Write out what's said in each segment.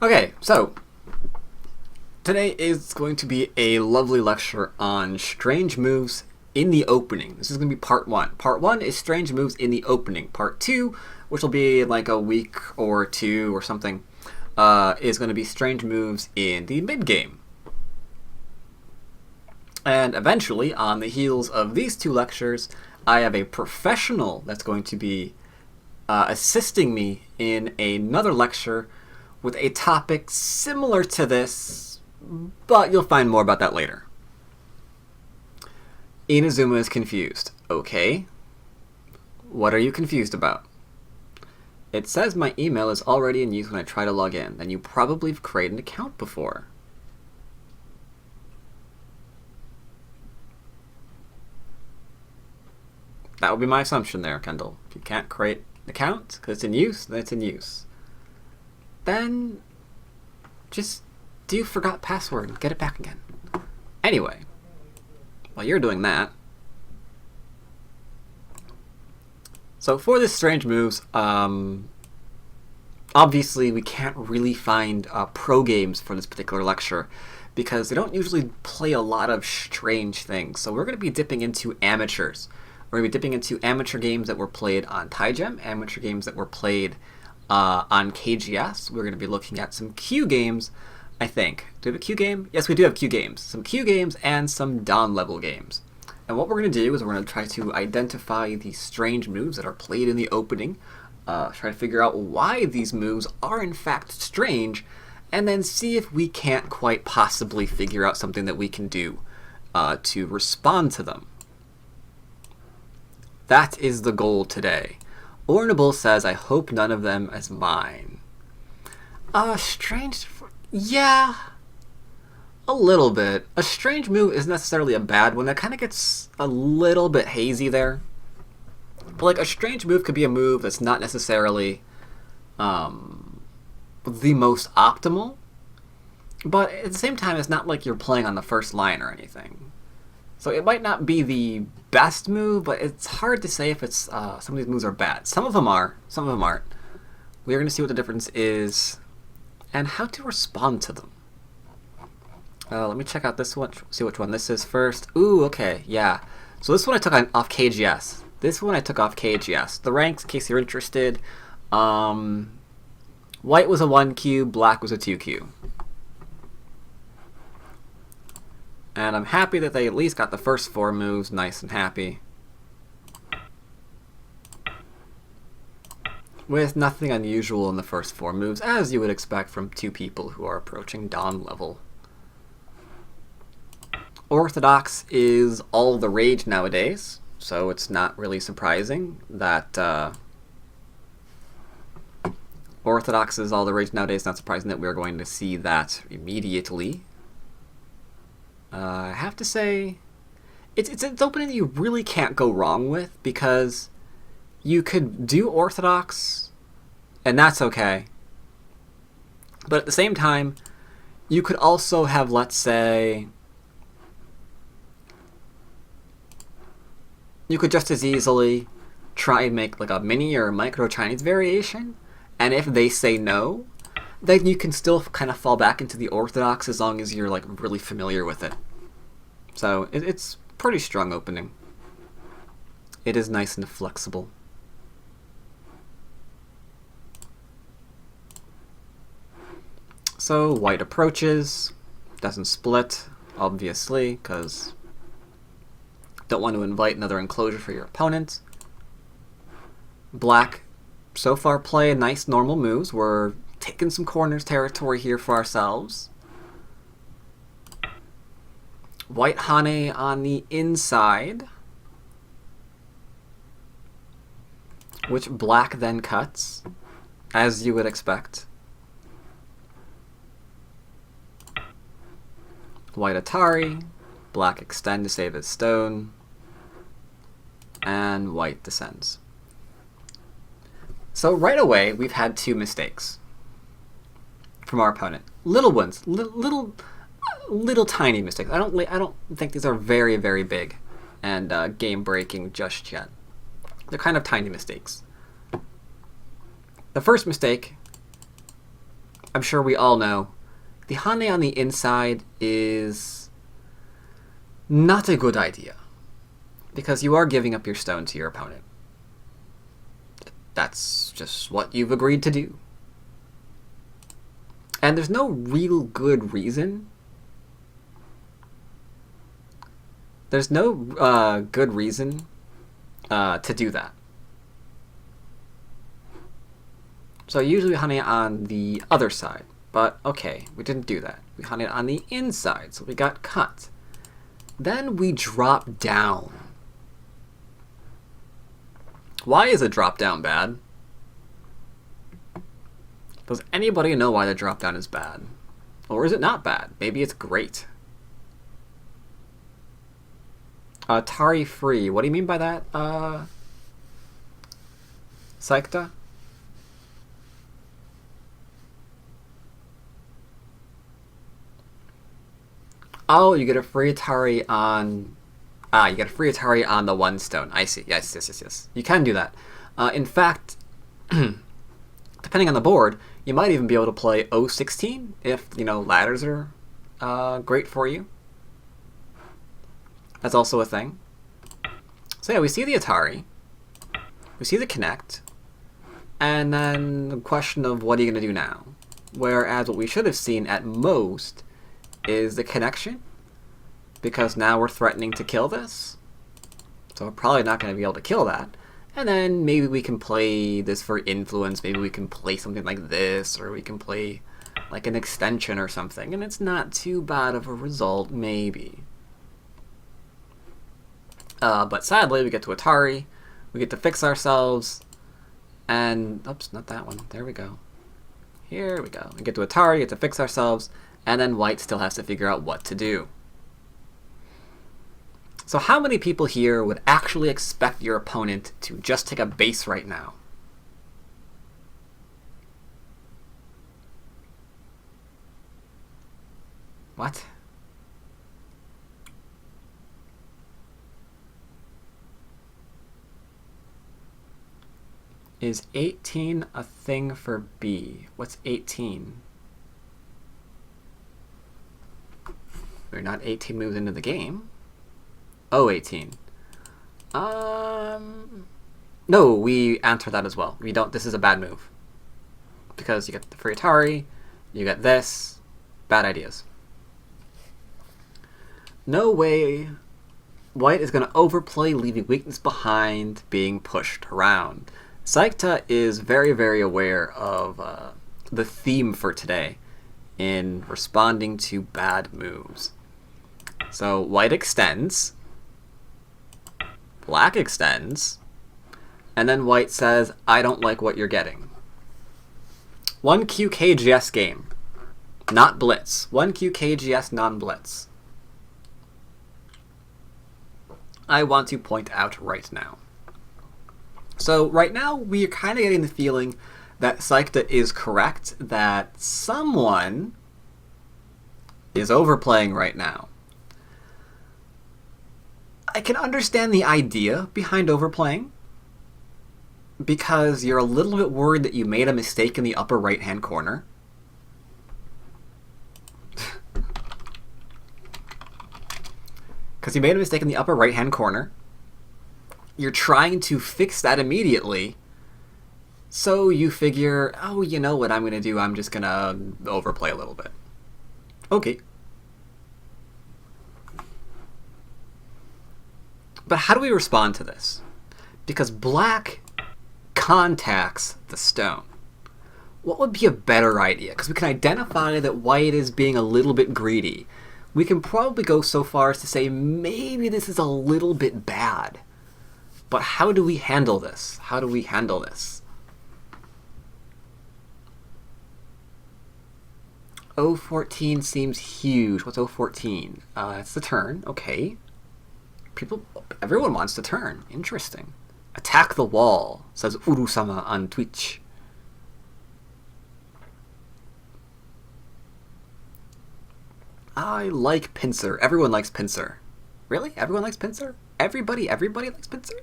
Okay, so today is going to be a lovely lecture on strange moves in the opening. This is going to be part one. Part one is strange moves in the opening. Part two, which will be like a week or two or something, is going to be strange moves in the mid game. And eventually, on the heels of these two lectures, I have a professional that's going to be assisting me in another lecture with a topic similar to this, but you'll find more about that later. Inazuma is confused. Okay. What are you confused about? It says my email is already in use when I try to log in. Then you probably have created an account before. That would be my assumption there, Kendall. If you can't create an account because it's in use, then it's in use. Then just do forgot password and get it back again. Anyway, while you're doing that, so for this strange moves, obviously we can't really find pro games for this particular lecture because they don't usually play a lot of strange things. So we're going to be dipping into amateurs. We're going to be dipping into amateur games that were played on Taigem, amateur games that were played on KGS. We're going to be looking at some Q games, I think. Do we have a Q game? Yes, we do have Q games. Some Q games and some Dawn level games. And what we're going to do is we're going to try to identify the strange moves that are played in the opening, try to figure out why these moves are in fact strange, and then see if we can't quite possibly figure out something that we can do to respond to them. That is the goal today. Ornable says, I hope none of them is mine. Strange... Yeah, a little bit. A strange move isn't necessarily a bad one. That kind of gets a little bit hazy there. But like a strange move could be a move that's not necessarily the most optimal. But at the same time, it's not like you're playing on the first line or anything. So it might not be the best move, but it's hard to say if it's some of these moves are bad. Some of them are, some of them aren't. We're going to see what the difference is and how to respond to them. Let me check out this one, see which one this is first. Ooh, okay, yeah. So this one I took off KGS. This one I took off KGS. The ranks, in case you're interested, white was a 1Q, black was a 2Q. And I'm happy that they at least got the first 4 moves nice and happy. With nothing unusual in the first 4 moves, as you would expect from 2 people who are approaching Dawn level. Orthodox is all the rage nowadays, so it's not really surprising that Orthodox is all the rage nowadays. Not surprising that we're going to see that immediately. I have to say, it's an opening that you really can't go wrong with, because you could do Orthodox, and that's okay. But at the same time, you could also have, let's say, you could just as easily try and make like a mini or micro Chinese variation, and if they say no, then you can still kind of fall back into the Orthodox as long as you're like really familiar with it. So it's pretty strong opening. It is nice and flexible. So white approaches, doesn't split, obviously, because don't want to invite another enclosure for your opponent. Black so far play nice normal moves. We're taking some corners territory here for ourselves. White Hane on the inside, which black then cuts, as you would expect. White Atari, black extend to save his stone, and white descends. So right away, we've had 2 mistakes from our opponent. Little ones, little tiny mistakes. I don't think these are very, very big and game breaking just yet. They're kind of tiny mistakes. The first mistake I'm sure we all know, the Hane on the inside is not a good idea, because you are giving up your stone to your opponent. That's just what you've agreed to do. And there's no real good reason. There's no good reason to do that. So usually we honey it on the other side. But okay, we didn't do that. We honey it on the inside, so we got cut. Then we drop down. Why is a drop down bad? Does anybody know why the drop down is bad? Or is it not bad? Maybe it's great. Tari free. What do you mean by that? Saikta? Oh, you get a free Atari on... you get a free Atari on the one stone. I see. Yes. You can do that. In fact, depending on the board, you might even be able to play 016 if, ladders are great for you. That's also a thing. So yeah, we see the Atari. We see the Connect. And then the question of what are you going to do now? Whereas what we should have seen at most is the connection, because now we're threatening to kill this. So we're probably not going to be able to kill that. And then maybe we can play this for influence. Maybe we can play something like this, or we can play like an extension or something. And it's not too bad of a result, maybe. But sadly, we get to Atari. We get to fix ourselves. And, oops, not that one. There we go. Here we go. We get to Atari, get to fix ourselves. And then white still has to figure out what to do. So how many people here would actually expect your opponent to just take a base right now? What? Is 18 a thing for B? What's 18? We're not 18 moves into the game. Oh, 18. No, we answer that as well. We don't. This is a bad move. Because you get the free Atari, you get this. Bad ideas. No way white is going to overplay, leaving weakness behind, being pushed around. Saikta is very, very aware of the theme for today in responding to bad moves. So white extends, black extends, and then white says, I don't like what you're getting. 1Q KGS game, not blitz. 1Q KGS non-blitz. I want to point out right now. So right now, we are kind of getting the feeling that Saikta is correct, that someone is overplaying right now. I can understand the idea behind overplaying, because you're a little bit worried that you made a mistake in the upper right-hand corner. Because you made a mistake in the upper right-hand corner. You're trying to fix that immediately. So you figure, oh, you know what I'm going to do? I'm just going to overplay a little bit. Okay. But how do we respond to this? Because black contacts the stone. What would be a better idea? Because we can identify that white is being a little bit greedy. We can probably go so far as to say maybe this is a little bit bad. But how do we handle this? How do we handle this? 014 seems huge. What's 014? It's the turn. Okay. Everyone wants to turn. Interesting. Attack the wall, says Uru-sama on Twitch. I like pincer. Everyone likes pincer. Really? Everyone likes pincer? Everybody likes pincer?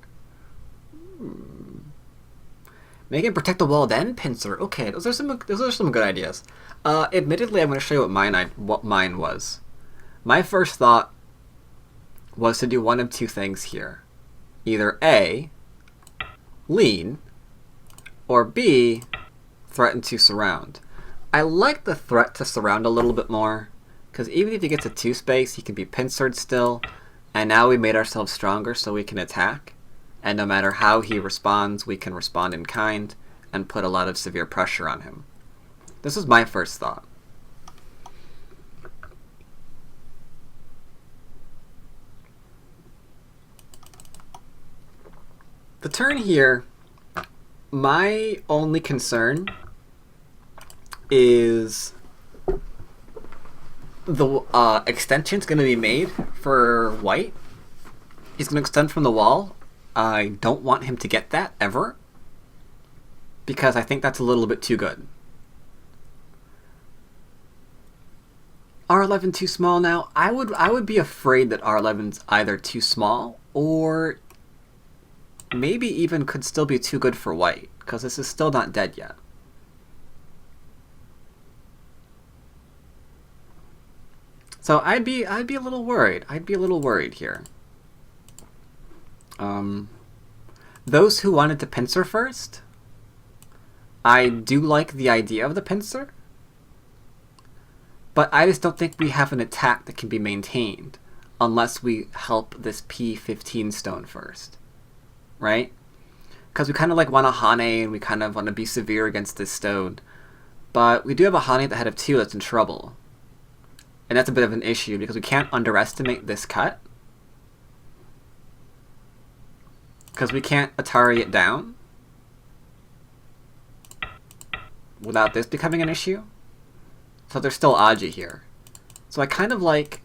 Make him protect the wall, then pincer. Okay, those are some good ideas. Admittedly, I'm going to show you what mine was. My first thought was to do one of two things here. Either A, lean, or B, threaten to surround. I like the threat to surround a little bit more, because even if he gets a 2 space, he can be pincered still, and now we made ourselves stronger so we can attack. And no matter how he responds, we can respond in kind and put a lot of severe pressure on him. This was my first thought. The turn here, my only concern is the extension's going to be made for white. He's going to extend from the wall. I don't want him to get that, ever. Because I think that's a little bit too good. R11 too small now? I would be afraid that R11's either too small or maybe even could still be too good for white, because this is still not dead yet. So I'd be a little worried. I'd be a little worried here. Those who wanted to pincer first, I do like the idea of the pincer, but I just don't think we have an attack that can be maintained unless we help this P15 stone first, right? Because we kind of like want a Hane and we kind of want to be severe against this stone, but we do have a Hane at the head of 2 that's in trouble, and that's a bit of an issue because we can't underestimate this cut. Because we can't Atari it down without this becoming an issue. So there's still Aji here. So I kind of like...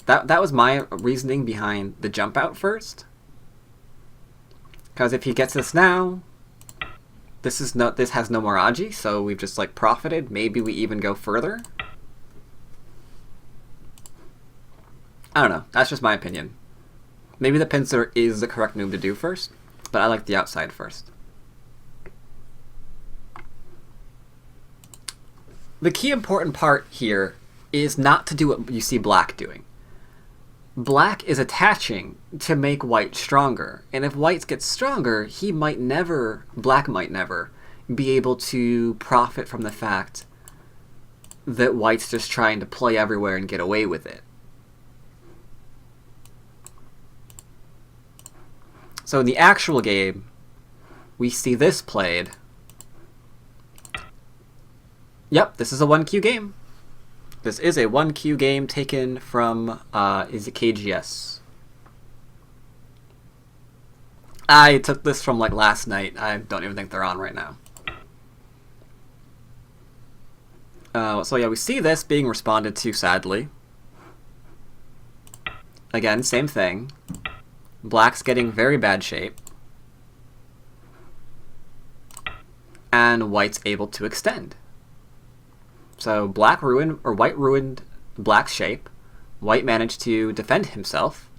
That was my reasoning behind the jump out first. Because if he gets this now, this has no more Aji, so we've just like profited. Maybe we even go further. I don't know. That's just my opinion. Maybe the pincer is the correct move to do first, but I like the outside first. The key important part here is not to do what you see black doing. Black is attaching to make white stronger, and if white gets stronger, black might never be able to profit from the fact that white's just trying to play everywhere and get away with it. So in the actual game, we see this played. Yep, this is a 1Q game. This is a 1Q game taken from, is it KGS? I took this from like last night. I don't even think they're on right now. So yeah, we see this being responded to, sadly. Again, same thing. Black's getting very bad shape. And white's able to extend. So white ruined black's shape. White managed to defend himself.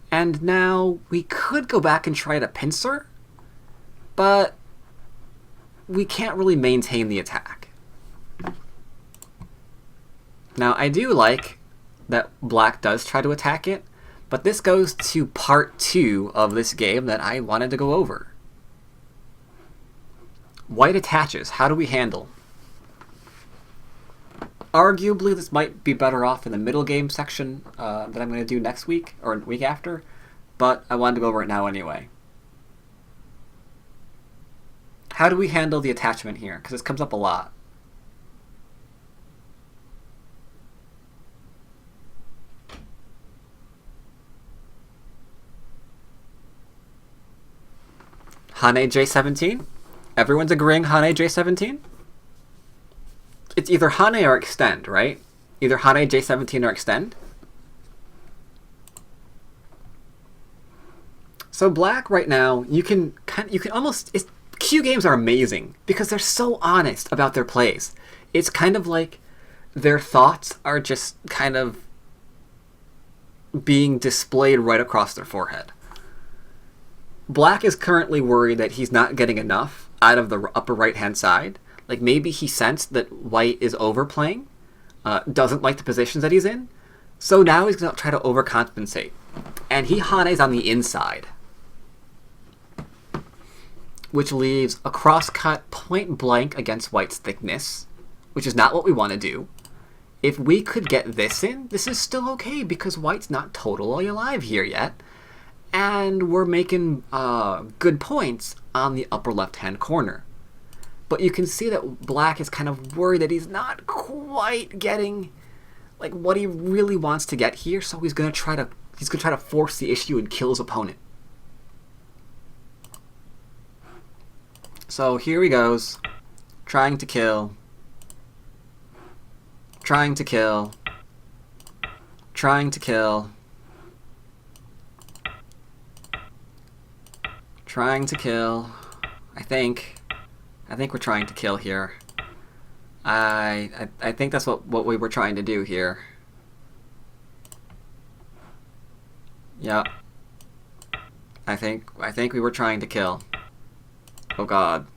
And now we could go back and try to pincer, but we can't really maintain the attack. Now I do like that black does try to attack it, but this goes to part 2 of this game that I wanted to go over. White attaches. How do we handle? Arguably, this might be better off in the middle game section that I'm going to do next week, or week after, but I wanted to go over it now anyway. How do we handle the attachment here? Because this comes up a lot. Hane J17? Everyone's agreeing Hane J17? It's either Hane or extend, right? Either Hane J17 or extend. So black right now, you can almost... Q games are amazing because they're so honest about their plays. It's kind of like their thoughts are just kind of being displayed right across their forehead. Black is currently worried that he's not getting enough out of the upper right-hand side. Like, maybe he sensed that white is overplaying, doesn't like the positions that he's in, so now he's going to try to overcompensate. And he Hanes on the inside, which leaves a crosscut point blank against white's thickness, which is not what we want to do. If we could get this in, this is still okay because white's not totally alive here yet. And we're making good points on the upper left-hand corner. But you can see that black is kind of worried that he's not quite getting like what he really wants to get here, so he's gonna try to force the issue and kill his opponent. So here he goes, trying to kill, trying to kill, trying to kill, trying to kill. I think we're trying to kill here. I think that's what we were trying to do here. Yeah. I think we were trying to kill. Oh god.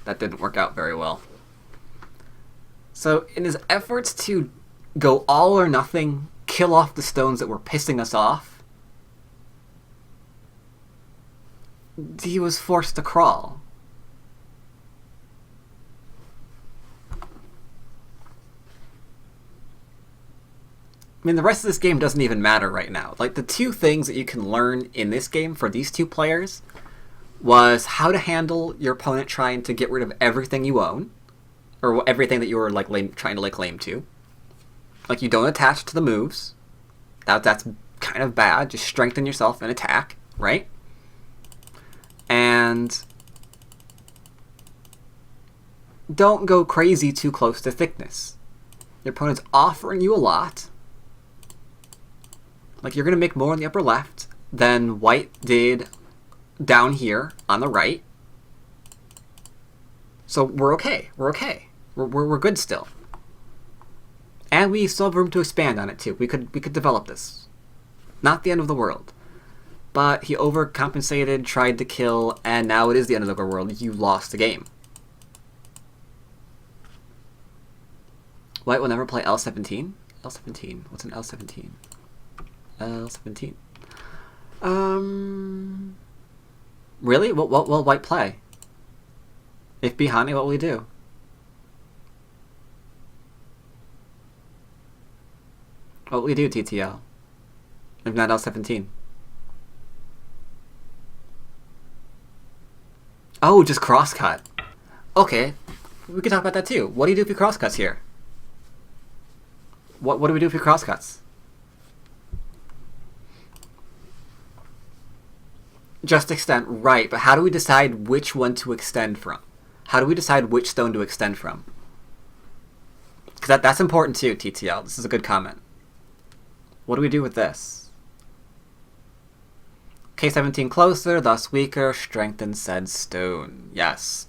That didn't work out very well. So in his efforts to go all or nothing, kill off the stones that were pissing us off, he was forced to crawl. I mean, the rest of this game doesn't even matter right now. Like, the two things that you can learn in this game for these two players was how to handle your opponent trying to get rid of everything you own, or everything that you were like trying to lay claim to. Like, you don't attach to the moves. That's kind of bad. Just strengthen yourself and attack, right? And don't go crazy too close to thickness. Your opponent's offering you a lot. Like, you're going to make more on the upper left than white did down here on the right. So we're okay. We're okay. We're good still. And we still have room to expand on it too. We could develop this. Not the end of the world. But he overcompensated, tried to kill, and now it is the end of the world. You lost the game. White will never play L17? L17. What's an L17? L17. Really? What will white play? If Bihani, what will he do? What will he do, TTL? If not L17? Oh, just crosscut. Okay. We can talk about that too. What do you do if he crosscuts here? What do we do if he crosscuts? Just extend, right, but how do we decide which one to extend from? How do we decide which stone to extend from? Because that's important too, TTL. This is a good comment. What do we do with this? K17 closer, thus weaker, strengthen said stone. Yes.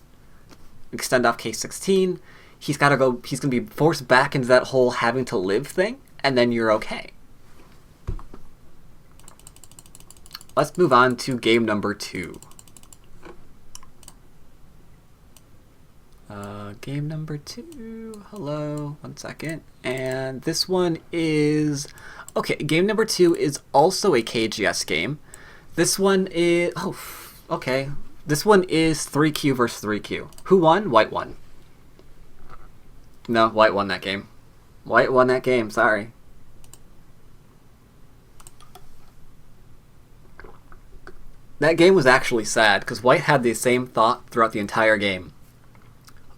Extend off K16. He's going to be forced back into that whole having to live thing, and then you're okay. Let's move on to game number 2. Game number 2. Hello. 1 second. And this one is... Okay, game number 2 is also a KGS game. This one is... Oh, okay. This one is 3Q versus 3Q. Who won? White won. No, white won that game. White won that game, sorry. That game was actually sad, because white had the same thought throughout the entire game.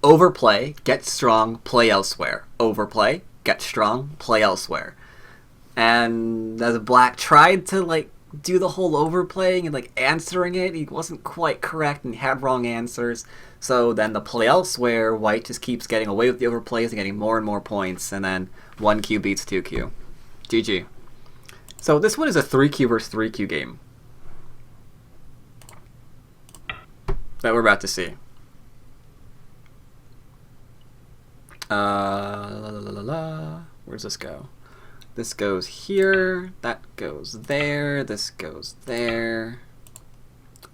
Overplay, get strong, play elsewhere. Overplay, get strong, play elsewhere. And as black tried to, like, do the whole overplaying and, like, answering it, he wasn't quite correct and had wrong answers. So then the play elsewhere, white just keeps getting away with the overplays and getting more and more points, and then 1Q beats 2Q. GG. So this one is a 3Q versus 3Q game that we're about to see. Where's this go? This goes here, that goes there, this goes there.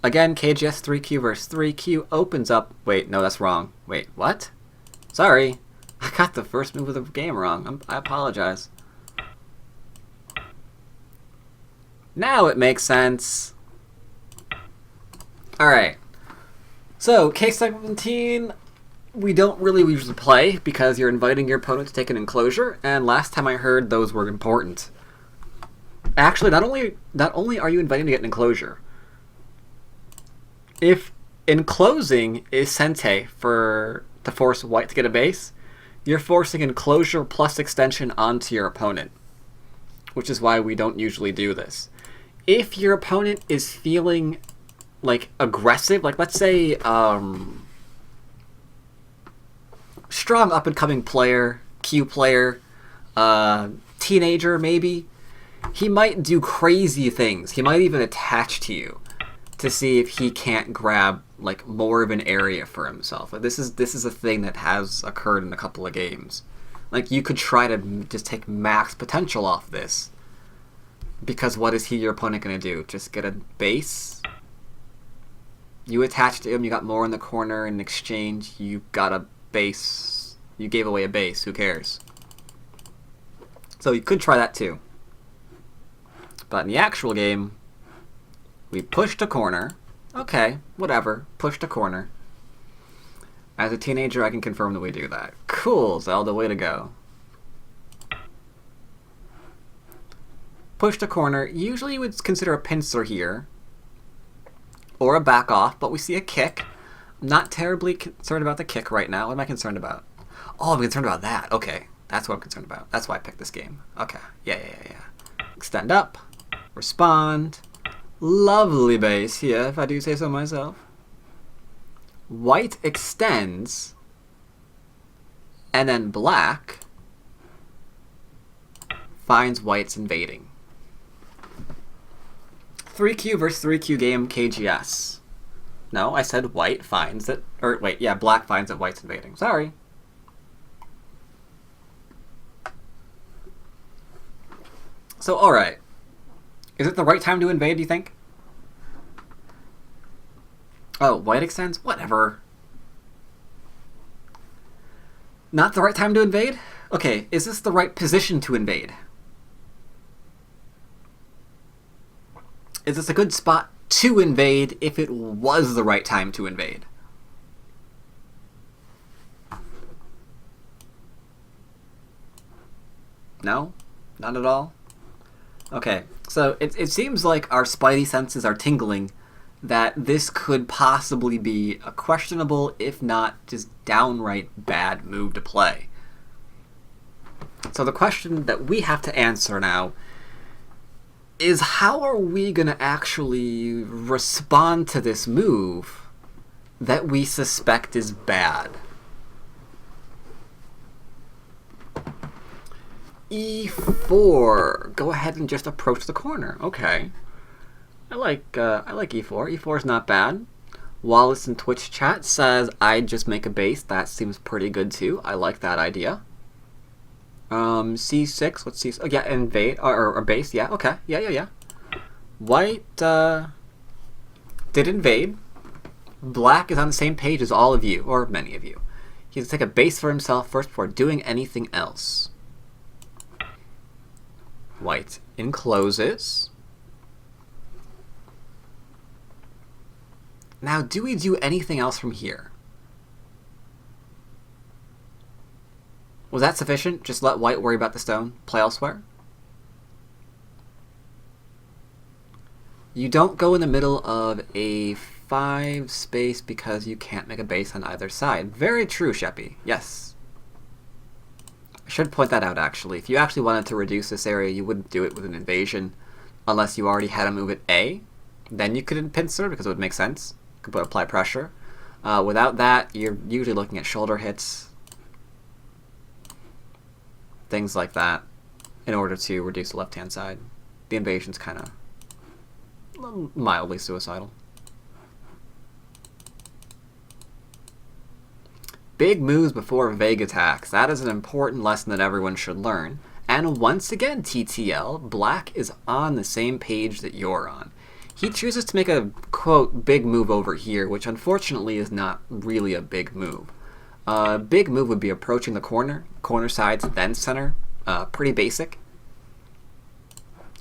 Again, KGS 3Q versus 3Q opens up... Wait, no, that's wrong. Wait, what? Sorry. I got the first move of the game wrong. I apologize. Now it makes sense. Alright. So, K17, we don't really usually play because you're inviting your opponent to take an enclosure, and last time I heard those were important. Actually, not only are you inviting to get an enclosure, if enclosing is Sente to force white to get a base, you're forcing enclosure plus extension onto your opponent, which is why we don't usually do this. If your opponent is feeling like aggressive, like let's say strong up and coming player, Q player, teenager maybe, he might do crazy things. He might even attach to you to see if he can't grab like more of an area for himself. This is a thing that has occurred in a couple of games. Like you could try to just take max potential off this, because what is your opponent going to do? Just get a base? You attached to him, you got more in the corner, in exchange you got a base. You gave away a base, who cares? So you could try that too. But in the actual game, we pushed a corner. Okay, whatever. Pushed a corner. As a teenager, I can confirm that we do that. Cool, Zelda, way to go. Pushed a corner. Usually you would consider a pincer here, or a back off, but we see a kick. I'm not terribly concerned about the kick right now. What am I concerned about? Oh, I'm concerned about that. Okay, that's what I'm concerned about. That's why I picked this game. Okay, yeah. Extend up. Respond. Lovely base here, if I do say so myself. White extends, and then black finds white's invading. 3Q versus 3Q game, KGS. No, I said white finds it. Or wait, yeah, black finds that white's invading. Sorry. So, alright. Is it the right time to invade, do you think? Oh, white extends? Whatever. Not the right time to invade? Okay, is this the right position to invade? Is this a good spot to invade if it was the right time to invade? No? Not at all? Okay, so it seems like our spidey senses are tingling that this could possibly be a questionable, if not just downright bad move to play. So the question that we have to answer now is, how are we going to actually respond to this move that we suspect is bad? E4. Go ahead and just approach the corner. Okay. I like E4. E4 is not bad. Wallace in Twitch chat says, I'd just make a base. That seems pretty good too. I like that idea. C6. What's C6? Oh, yeah, invade. Or base. Yeah, okay. Yeah. White did invade. Black is on the same page as all of you, or many of you. He has to take a base for himself first before doing anything else. White encloses. Now, do we do anything else from here? Was that sufficient? Just let white worry about the stone? Play elsewhere? You don't go in the middle of a 5 space because you can't make a base on either side. Very true, Sheppy. Yes. I should point that out, actually. If you actually wanted to reduce this area, you wouldn't do it with an invasion unless you already had a move at A. Then you could pincer because it would make sense. You could apply pressure. Without that, you're usually looking at shoulder hits, things like that, in order to reduce the left-hand side. The invasion's kind of mildly suicidal. Big moves before vague attacks. That is an important lesson that everyone should learn. And once again, TTL, black is on the same page that you're on. He chooses to make a, quote, big move over here, which unfortunately is not really a big move. A big move would be approaching the corner sides, then center. Pretty basic.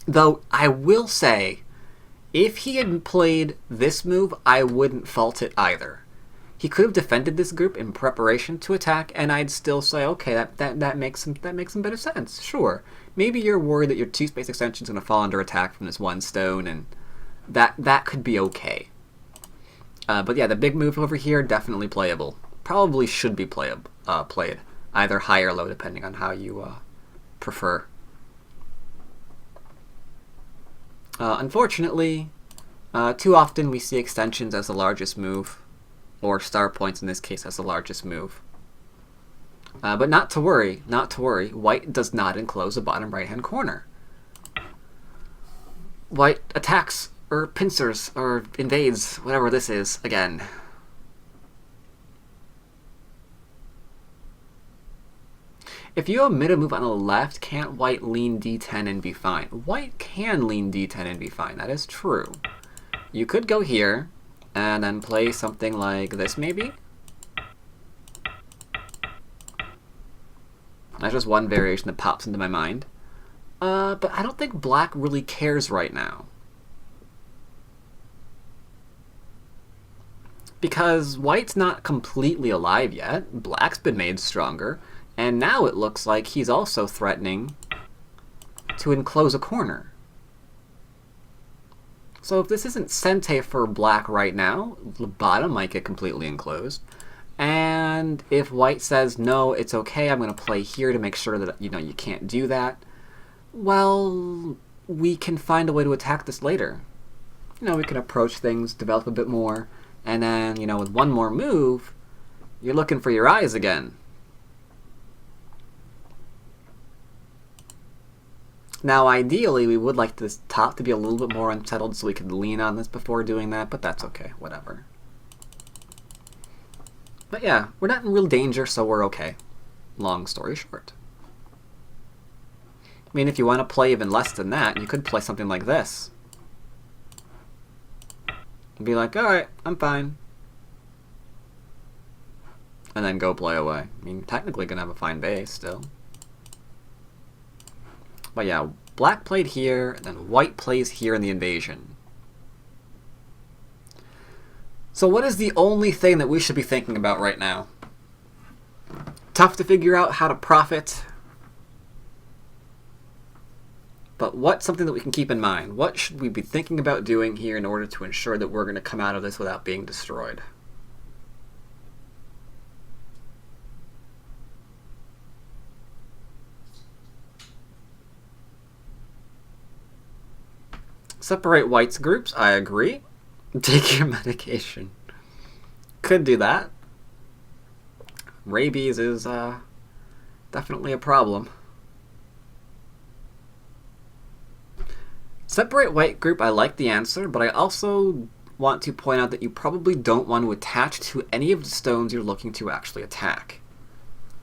Though, I will say, if he had played this move, I wouldn't fault it either. He could have defended this group in preparation to attack, and I'd still say, okay, that makes some better sense. Sure, maybe you're worried that your 2 space extension is going to fall under attack from this 1 stone, and that could be okay. But yeah, the big move over here, definitely playable. Probably should be played either high or low, depending on how you prefer. Unfortunately, too often we see extensions as the largest move, or star points in this case as the largest move. But not to worry, White does not enclose the bottom right-hand corner. White attacks, or pincers, or invades, whatever this is, again. If you omit a move on the left, can't White lean d10 and be fine? White can lean d10 and be fine, that is true. You could go here, and then play something like this, maybe? That's just one variation that pops into my mind. But I don't think Black really cares right now. Because White's not completely alive yet. Black's been made stronger. And now it looks like he's also threatening to enclose a corner. So if this isn't Sente for Black right now, the bottom might get completely enclosed. And if White says, no, it's okay, I'm going to play here to make sure that you can't do that, well, we can find a way to attack this later. We can approach things, develop a bit more, and then, with one more move, you're looking for your eyes again. Now, ideally, we would like this top to be a little bit more unsettled so we could lean on this before doing that, but that's okay, whatever. But yeah, we're not in real danger, so we're okay. Long story short. I mean, if you want to play even less than that, you could play something like this. And be like, alright, I'm fine. And then go play away. I mean, technically gonna have a fine base still. But yeah, Black played here, and then White plays here in the invasion. So what is the only thing that we should be thinking about right now? Tough to figure out how to profit. But what's something that we can keep in mind? What should we be thinking about doing here in order to ensure that we're going to come out of this without being destroyed? Separate White's groups, I agree. Take your medication. Could do that. Rabies is definitely a problem. Separate White group, I like the answer, but I also want to point out that you probably don't want to attach to any of the stones you're looking to actually attack.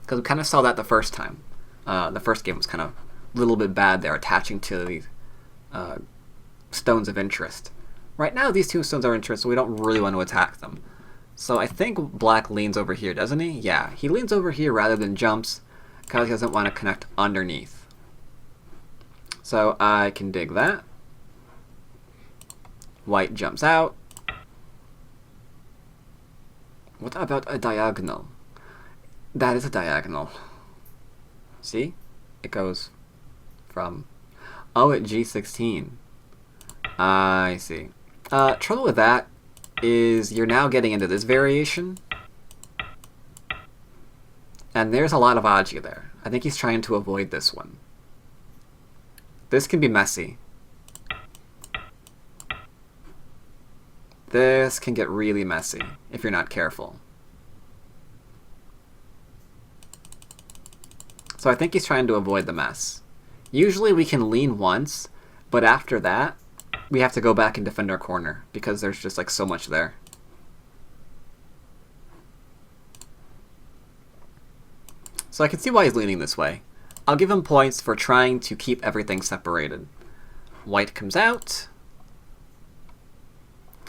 Because we kind of saw that the first time. The first game was kind of a little bit bad there, attaching to the stones of interest. Right now, these 2 stones are of interest, so we don't really want to attack them. So I think Black leans over here, doesn't he? Yeah, he leans over here rather than jumps, because he doesn't want to connect underneath. So I can dig that. White jumps out. What about a diagonal? That is a diagonal. See? It goes from... Oh, at G16. I see. Trouble with that is you're now getting into this variation. And there's a lot of Aji there. I think he's trying to avoid this one. This can be messy. This can get really messy if you're not careful. So I think he's trying to avoid the mess. Usually we can lean once, but after that, we have to go back and defend our corner because there's just like so much there. So I can see why he's leaning this way. I'll give him points for trying to keep everything separated. White comes out.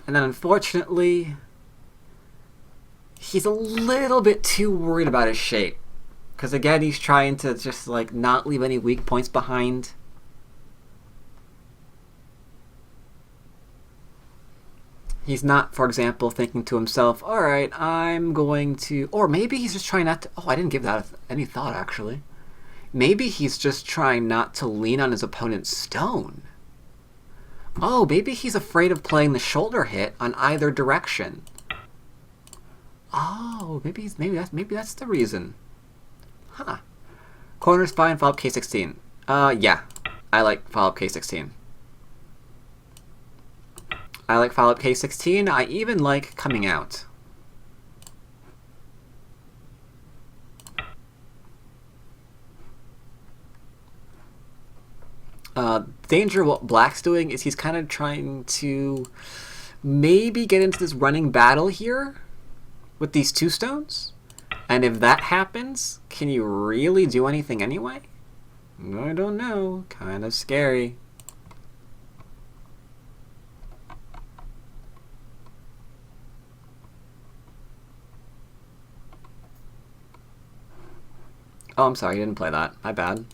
And then unfortunately, he's a little bit too worried about his shape. Because again, he's trying to just like not leave any weak points behind. He's not, for example, thinking to himself, alright, I'm going to... Or maybe he's just trying not to... Oh, I didn't give that any thought, actually. Maybe he's just trying not to lean on his opponent's stone. Oh, maybe he's afraid of playing the shoulder hit on either direction. Oh, maybe that's the reason. Huh. Corner's fine, follow up K16. Yeah. I like follow up K16. I like follow up K16. I even like coming out. Danger, what Black's doing is he's kind of trying to maybe get into this running battle here with these two stones. And if that happens, can you really do anything anyway? I don't know. Kind of scary. Oh, I'm sorry, he didn't play that. My bad.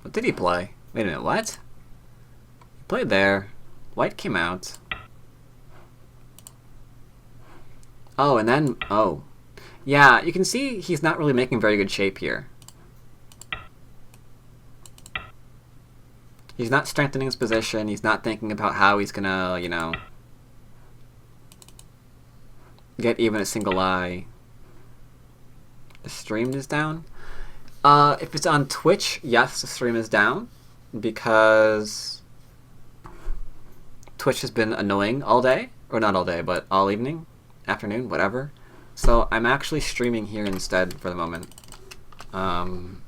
What did he play? Wait a minute, what? He played there. White came out. Oh, and then... Oh. Yeah, you can see he's not really making very good shape here. He's not strengthening his position. He's not thinking about how he's gonna, you know... get even a single eye. The stream is down. If it's on Twitch, yes, the stream is down. Because Twitch has been annoying all day. Or not all day, but all evening, afternoon, whatever. So I'm actually streaming here instead for the moment. I'm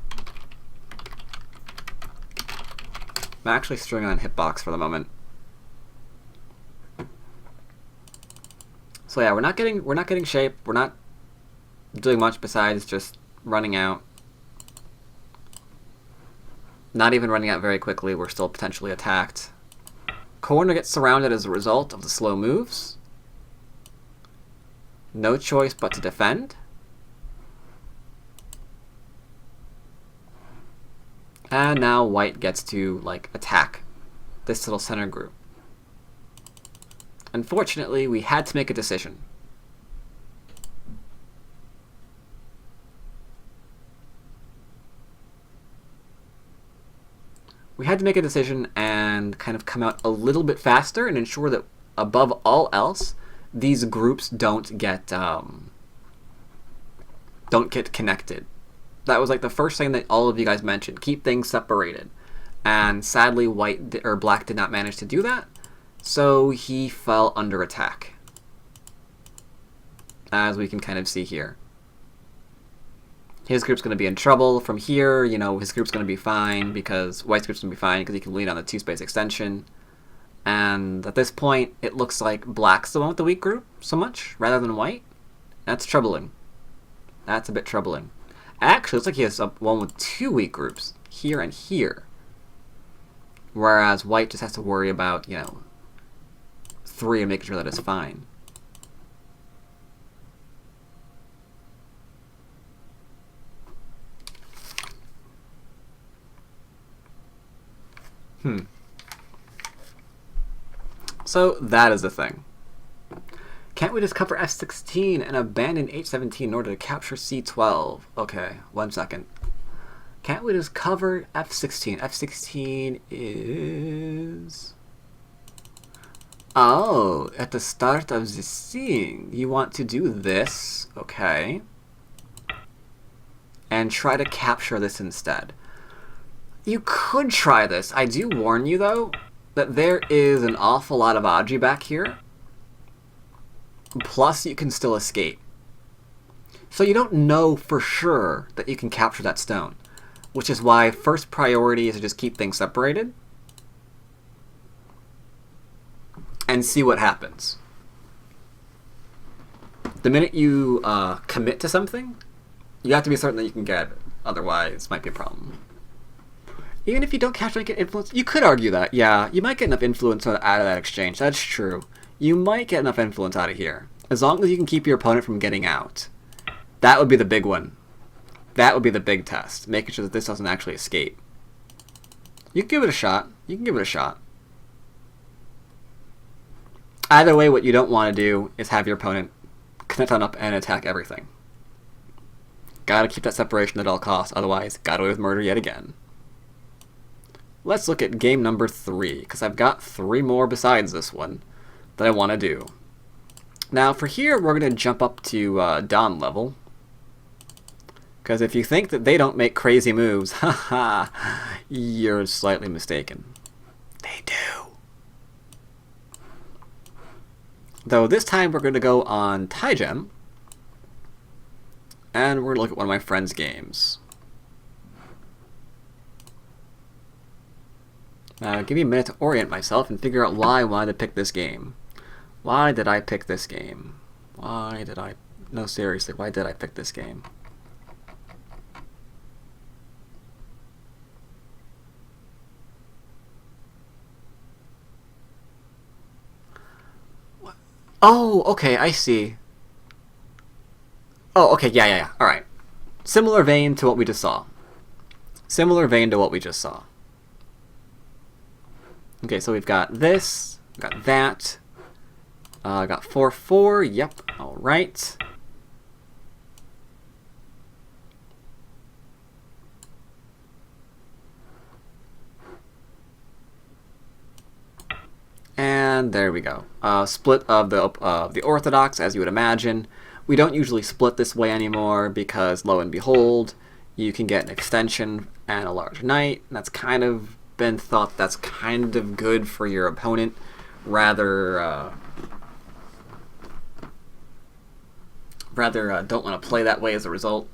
actually streaming on Hitbox for the moment. So yeah, we're not getting shape. We're not doing much besides just running out. Not even running out very quickly. We're still potentially attacked. Corner gets surrounded as a result of the slow moves. No choice but to defend. And now white gets to, like, attack this little center group. Unfortunately, we had to make a decision. We had to make a decision and kind of come out a little bit faster and ensure that, above all else, these groups don't get connected. That was like the first thing that all of you guys mentioned. Keep things separated. And sadly, Black did not manage to do that, so he fell under attack, as we can kind of see here. His group's going to be in trouble from here. You know, his group's going to be fine because White's group's going to be fine because he can lead on the 2-space extension. And at this point, it looks like Black's the one with the weak group so much rather than White. That's troubling. That's a bit troubling. Actually, it looks like he has one with 2 weak groups, here and here. Whereas White just has to worry about, you know, 3 and making sure that it's fine. So that is the thing. Can't we just cover F16 and abandon H17 in order to capture C12? Okay, 1 second. Can't we just cover F16? F16 is... Oh, at the start of the scene, you want to do this, okay, and try to capture this instead. You could try this. I do warn you, though, that there is an awful lot of Aji back here. Plus, you can still escape. So you don't know for sure that you can capture that stone, which is why first priority is to just keep things separated and see what happens. The minute you commit to something, you have to be certain that you can get it. Otherwise, it might be a problem. Even if you don't capture, get influence, you could argue that, yeah, you might get enough influence out of that exchange. That's true. You might get enough influence out of here. As long as you can keep your opponent from getting out. That would be the big one. That would be the big test. Making sure that this doesn't actually escape. You can give it a shot. You can give it a shot. Either way, what you don't want to do is have your opponent connect on up and attack everything. Gotta keep that separation at all costs, otherwise got away with murder yet again. Let's look at game number 3, because I've got 3 more besides this one that I want to do. Now for here, we're going to jump up to Dawn level. Because if you think that they don't make crazy moves, haha, you're slightly mistaken. They do. Though this time we're going to go on Taijin, and we're going to look at one of my friend's games. Now give me a minute to orient myself and figure out why I wanted to pick this game. Why did I pick this game? Why did I... No, seriously, why did I pick this game? Oh, okay, I see. Oh, okay, yeah. Alright. Similar vein to what we just saw. Similar vein to what we just saw. Okay, so we've got this, we've got that. Got 4-4, yep, alright. And there we go. Split of the Orthodox, as you would imagine. We don't usually split this way anymore because, lo and behold, you can get an extension and a large knight. That's kind of been thought that's kind of good for your opponent. Rather don't want to play that way as a result.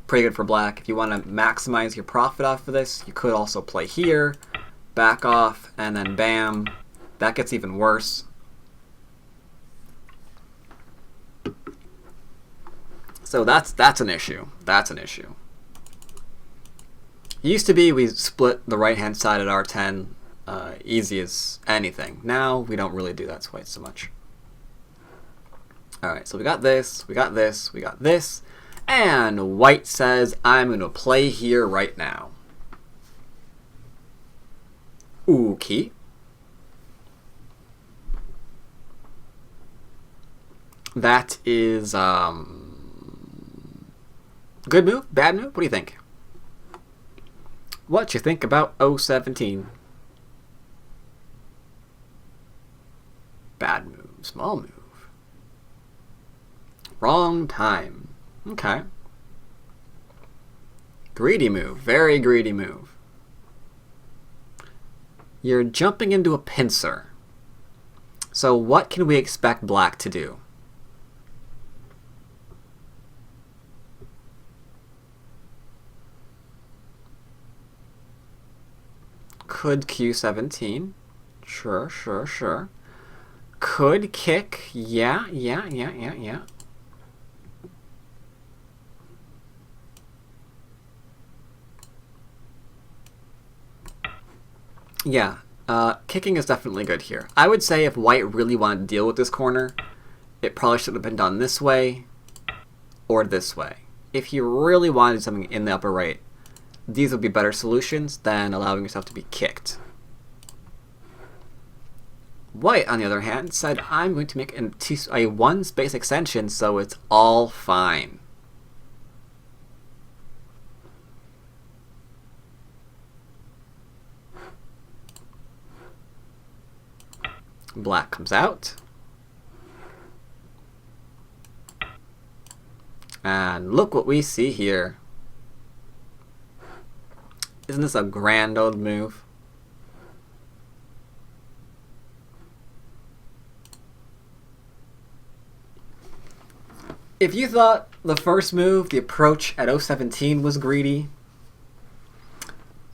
Pretty good for black. If you want to maximize your profit off of this, you could also play here. Back off, and then bam, that gets even worse. So that's an issue. That's an issue. It used to be we split the right-hand side at R10 easy as anything. Now we don't really do that quite so much. Alright, so we got this, we got this, we got this, and white says, I'm going to play here right now. Okay. That is, good move? Bad move? What do you think? What you think about 017? Bad move. Small move. Wrong time. Okay. Greedy move. Very greedy move. You're jumping into a pincer. So what can we expect black to do? Could Q17. Sure. Could kick. Yeah. Yeah, kicking is definitely good here. I would say if white really wanted to deal with this corner, it probably should have been done this way or this way. If he really wanted something in the upper right, these would be better solutions than allowing yourself to be kicked. White, on the other hand, said, I'm going to make a one space extension so it's all fine. Black comes out. And look what we see here. Isn't this a grand old move? If you thought the first move, the approach at 017 was greedy,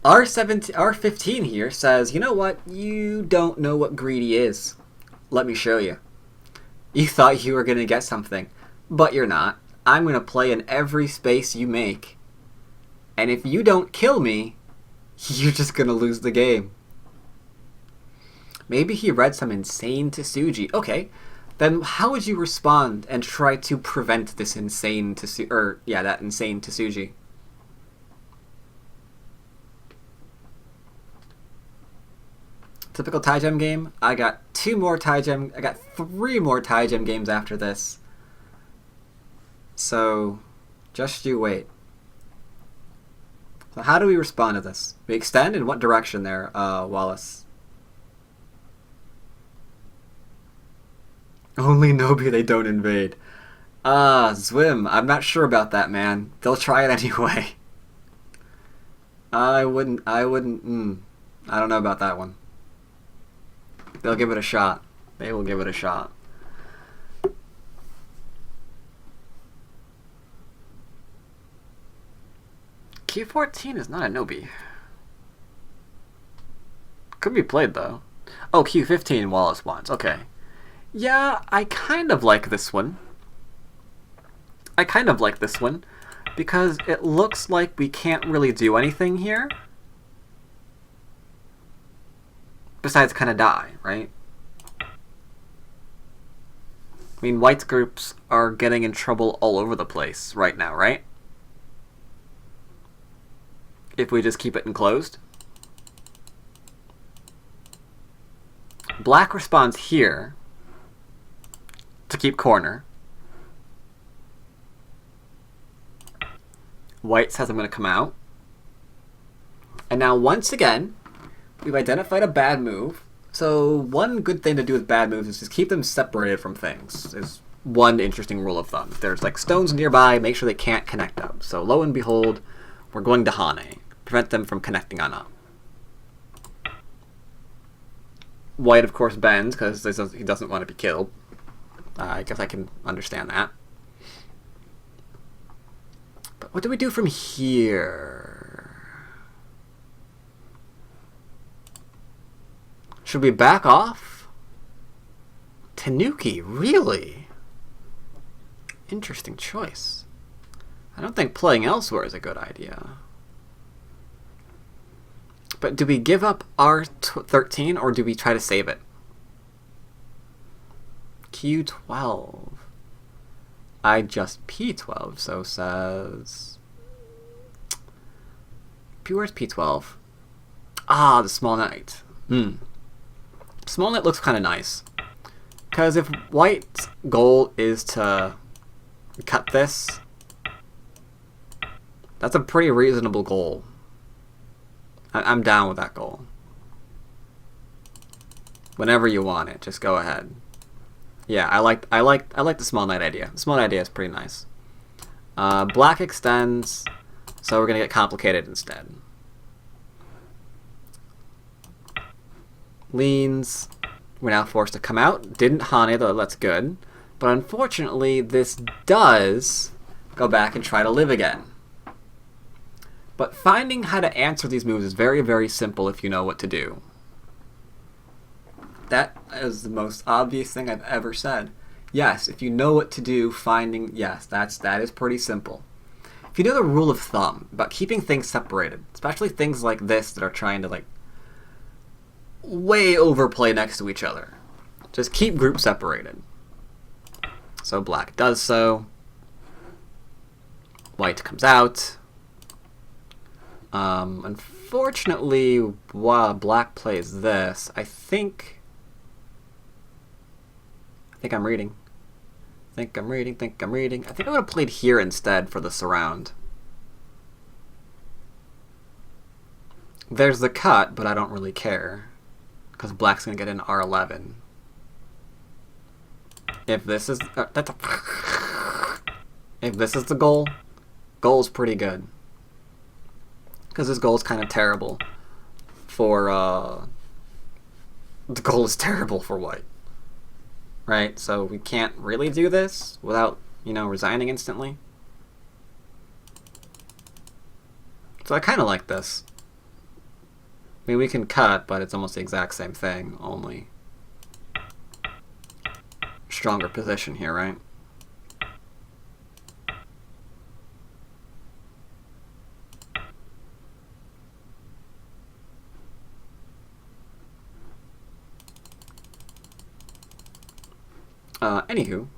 R15 here says, you know what? You don't know what greedy is. Let me show you. You thought you were going to get something, but you're not. I'm going to play in every space you make. And if you don't kill me, you're just going to lose the game. Maybe he read some insane Tsuji. Okay, then how would you respond and try to prevent this insane Tsuji, or yeah, that insane Tsuji? Typical tie gem game. I got 3 more tie gem games after this. So, just you wait. So how do we respond to this? We extend in what direction there, Wallace? Only Nobi they don't invade. Zwim, I'm not sure about that, man. They'll try it anyway. I wouldn't, I don't know about that one. They'll give it a shot. They will give it a shot. Q14 is not a Nobi. Could be played, though. Oh, Q15 Wallace wants. Okay. Yeah, I kind of like this one. Because it looks like we can't really do anything here. Besides kind of die, right? I mean, White's groups are getting in trouble all over the place right now, right? If we just keep it enclosed. Black responds here to keep corner. White says I'm going to come out. And now once again, we've identified a bad move. So one good thing to do with bad moves is just keep them separated from things. Is one interesting rule of thumb. If there's like stones nearby, make sure they can't connect up. So lo and behold, we're going to Hane. Prevent them from connecting on up. White, of course, bends because he doesn't want to be killed. I guess I can understand that. But what do we do from here? Should we back off? Tanuki, really? Interesting choice. I don't think playing elsewhere is a good idea. But do we give up R13 or do we try to save it? Q12. I just P12, so says... Where's P12? Ah, the small knight. Small knight looks kind of nice. Because if White's goal is to cut this, that's a pretty reasonable goal. I'm down with that goal. Whenever you want it, just go ahead. Yeah, I like the small knight idea. The small knight idea is pretty nice. Black extends, so we're gonna get complicated instead. Leans. We're now forced to come out. Didn't Hane, though that's good. But unfortunately, this does go back and try to live again. But finding how to answer these moves is very, very simple if you know what to do. That is the most obvious thing I've ever said. Yes, if you know what to do, that is pretty simple. If you know the rule of thumb about keeping things separated, especially things like this that are trying to way overplay next to each other, just keep groups separated. So black does so. White comes out. Unfortunately, while black plays this, I think I'm reading. I think I would have played here instead for the surround. There's the cut, but I don't really care. Because black's going to get in R11. If this is... if this is the goal's pretty good. Because this goal is kind of terrible for... the goal is terrible for white. Right? So we can't really do this without, resigning instantly. So I kind of like this. I mean, we can cut, but it's almost the exact same thing, only stronger position here, right? Anywho.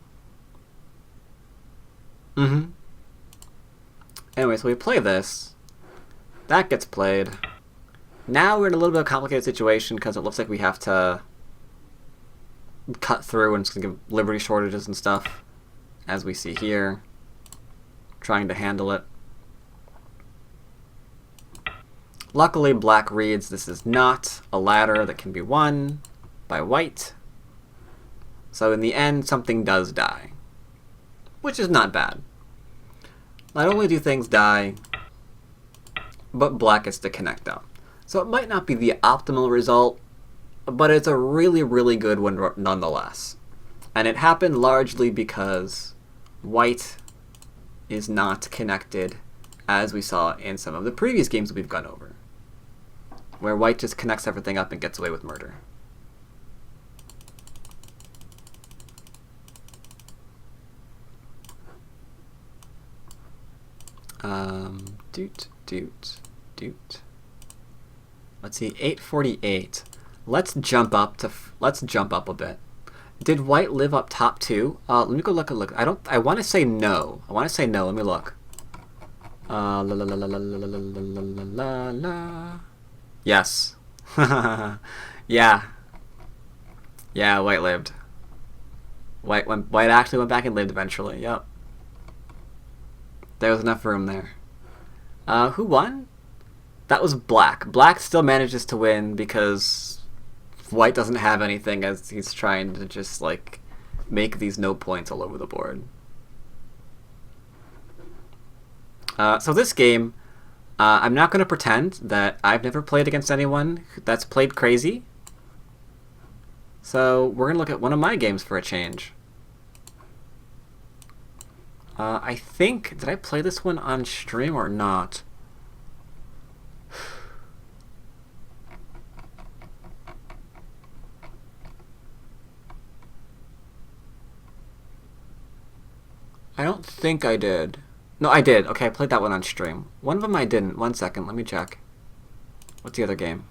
Anyway, so we play this. That gets played. Now we're in a little bit of a complicated situation because it looks like we have to cut through and it's going to give liberty shortages and stuff, as we see here. Trying to handle it. Luckily, black reads this is not a ladder that can be won by white. So in the end, something does die, which is not bad. Not only do things die, but black gets to connect up. So it might not be the optimal result, but it's a really, really good one nonetheless. And it happened largely because white is not connected, as we saw in some of the previous games we've gone over, where white just connects everything up and gets away with murder. Doot. Let's see, 848. Let's jump up a bit. Did white live up top too? Let me go look. I want to say no. Let me look. La la la la la la la la la. Yes. Yeah. Yeah, white lived. White actually went back and lived eventually. Yep. There was enough room there. Who won? That was black. Black still manages to win because white doesn't have anything, as he's trying to just, like, make these no points all over the board. So this game, I'm not going to pretend that I've never played against anyone that's played crazy. So we're going to look at one of my games for a change. I think, did I play this one on stream or not? I don't think I did. No, I did. Okay, I played that one on stream. One of them I didn't. 1 second, let me check. What's the other game?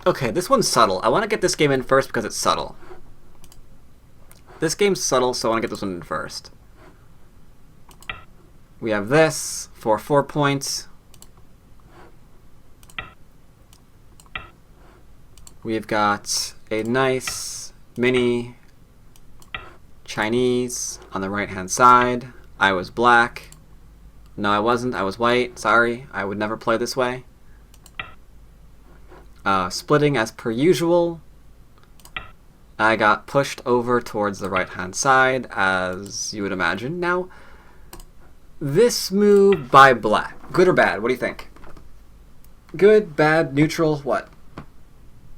Okay, this one's subtle. I want to get this game in first because it's subtle. This game's subtle, so I want to get this one in first. We have this for 4 points. We've got a nice mini Chinese on the right-hand side. I was black. No, I wasn't. I was white. Sorry. I would never play this way. Splitting as per usual. I got pushed over towards the right-hand side, as you would imagine. Now, this move by black, good or bad? What do you think? Good, bad, neutral, what?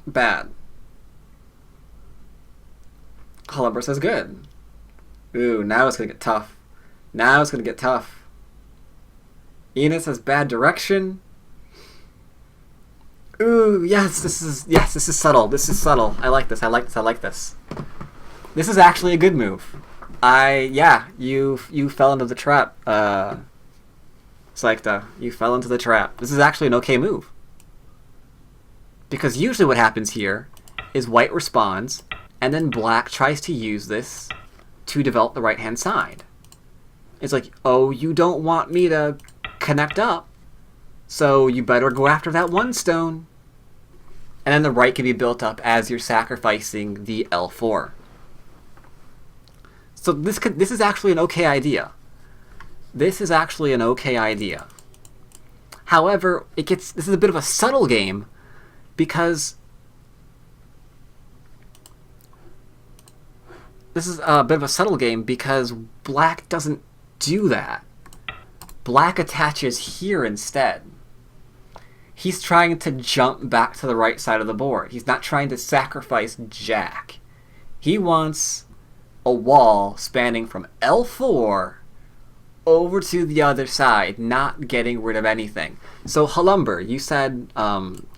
Bad. Holumber says good. Ooh, now it's going to get tough. Ina says bad direction. Ooh, yes, this is subtle. I like this. This is actually a good move. You fell into the trap, Sykta. You fell into the trap. This is actually an okay move. Because usually what happens here is white responds, and then black tries to use this to develop the right-hand side. It's like, oh, you don't want me to connect up, so you better go after that one stone. And then the right can be built up as you're sacrificing the L4. So this is actually an okay idea. However, this is a bit of a subtle game because black doesn't do that. Black attaches here instead. He's trying to jump back to the right side of the board. He's not trying to sacrifice Jack. He wants a wall spanning from L4 over to the other side, not getting rid of anything. So, Holumber, you said,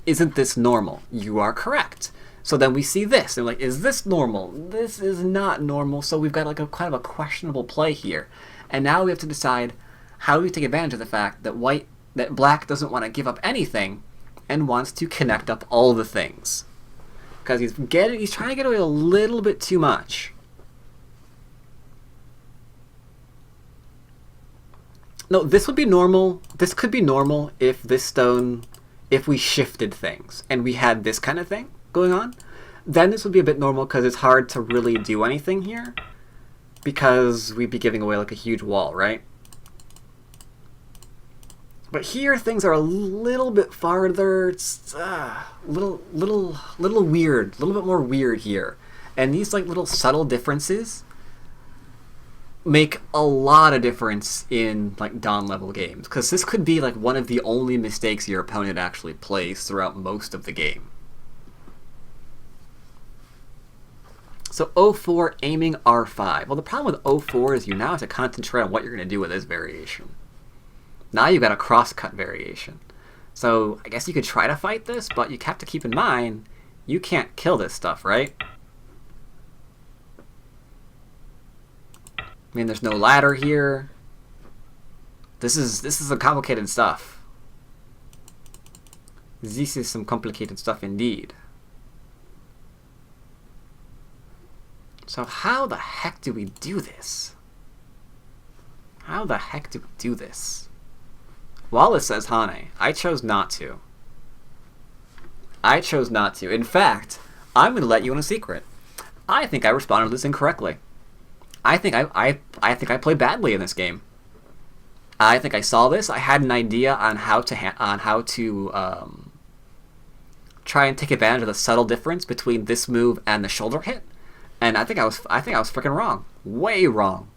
isn't this normal? You are correct. So then we see this, and like, is this normal? This is not normal, so we've got like a kind of a questionable play here. And now we have to decide, how do we take advantage of the fact that black doesn't want to give up anything and wants to connect up all the things? Because he's trying to get away a little bit too much. No, this would be normal. This could be normal if if we shifted things and we had this kind of thing going on. Then this would be a bit normal because it's hard to really do anything here because we'd be giving away like a huge wall, right? But here things are a little bit farther. It's little weird, a little bit more weird here. And these like little subtle differences make a lot of difference in like Dawn level games, because this could be like one of the only mistakes your opponent actually plays throughout most of the game. So 04 aiming R5. Well, the problem with 04 is you now have to concentrate on what you're going to do with this variation. Now you've got a cross-cut variation. So I guess you could try to fight this, but you have to keep in mind, you can't kill this stuff, right? I mean, there's no ladder here. This is some complicated stuff. This is some complicated stuff indeed. So how the heck do we do this? How the heck do we do this? Wallace says Hane. I chose not to. I chose not to. In fact, I'm going to let you in a secret. I think I responded to this incorrectly. I think I played badly in this game. I think I saw this. I had an idea on how to try and take advantage of the subtle difference between this move and the shoulder hit, and I think I was freaking wrong. Way wrong.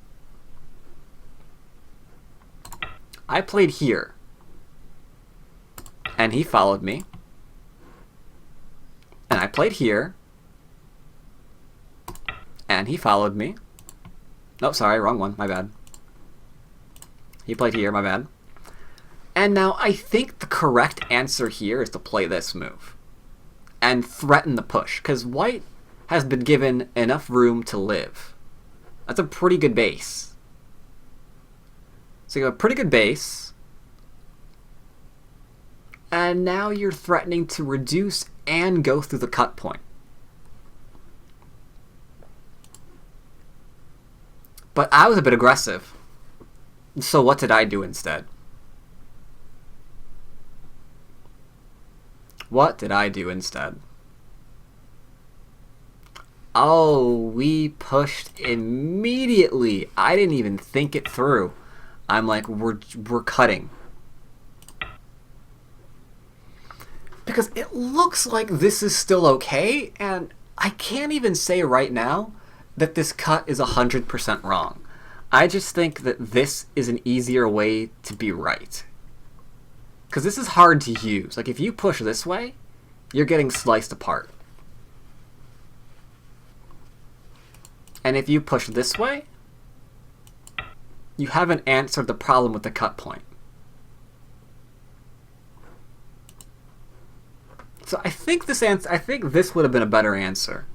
I played here, and he followed me, and I played here, and he followed me. Oh, sorry, wrong one. My bad. He played here, my bad. And now I think the correct answer here is to play this move and threaten the push, because white has been given enough room to live. That's a pretty good base. So you have a pretty good base, and now you're threatening to reduce and go through the cut point. But I was a bit aggressive. So what did I do instead? What did I do instead? Oh, we pushed immediately. I didn't even think it through. I'm like, we're cutting. Because it looks like this is still okay, and I can't even say right now that this cut is 100% wrong. I just think that this is an easier way to be right. Because this is hard to use. Like, if you push this way, you're getting sliced apart. And if you push this way, you haven't answered the problem with the cut point. So I think this would have been a better answer.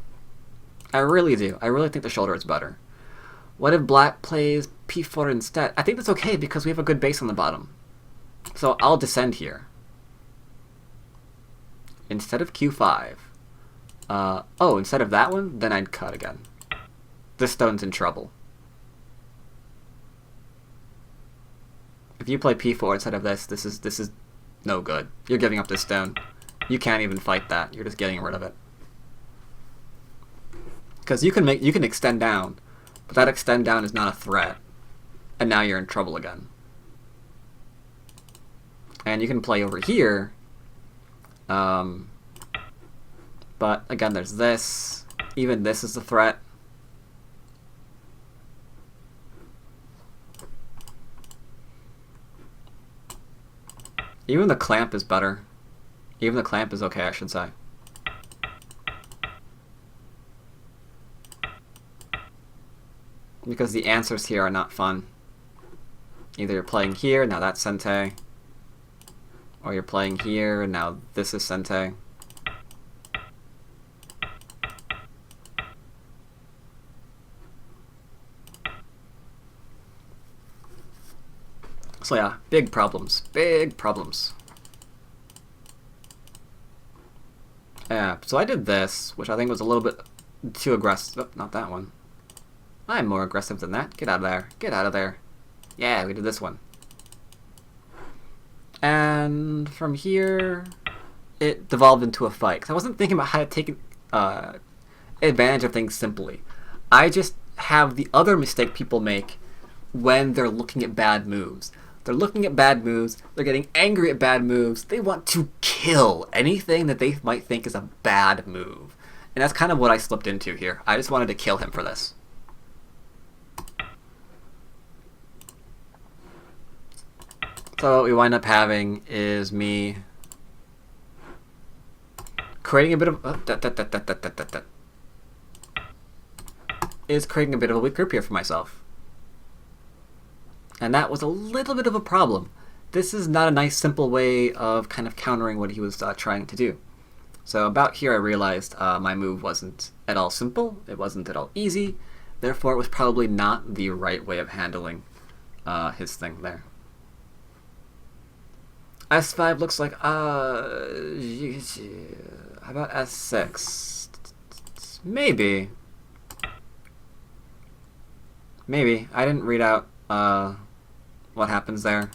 I really do. I really think the shoulder is better. What if black plays p4 instead? I think that's okay because we have a good base on the bottom. So I'll descend here. Instead of q5. Oh, instead of that one, then I'd cut again. This stone's in trouble. If you play p4 instead of this, this is no good. You're giving up this stone. You can't even fight that. You're just getting rid of it. Because you can extend down, but that extend down is not a threat, and now you're in trouble again. And you can play over here, but again, there's this. Even this is a threat. Even the clamp is better. Even the clamp is okay, I should say. Because the answers here are not fun. Either you're playing here, now that's Sente. Or you're playing here, and now this is Sente. So yeah, big problems. Big problems. Yeah, so I did this, which I think was a little bit too aggressive. Oh, not that one. I'm more aggressive than that. Get out of there. Get out of there. Yeah, we did this one. And from here, it devolved into a fight. 'Cause I wasn't thinking about how to take advantage of things simply. I just have the other mistake people make when they're looking at bad moves. They're looking at bad moves, they're getting angry at bad moves, they want to kill anything that they might think is a bad move. And that's kind of what I slipped into here. I just wanted to kill him for this. So what we wind up having is me creating a bit of creating a bit of a weak group here for myself. And that was a little bit of a problem. This is not a nice, simple way of kind of countering what he was trying to do. So about here I realized my move wasn't at all simple, it wasn't at all easy, therefore it was probably not the right way of handling his thing there. S5 looks like, how about S6? Maybe. Maybe. I didn't read out what happens there.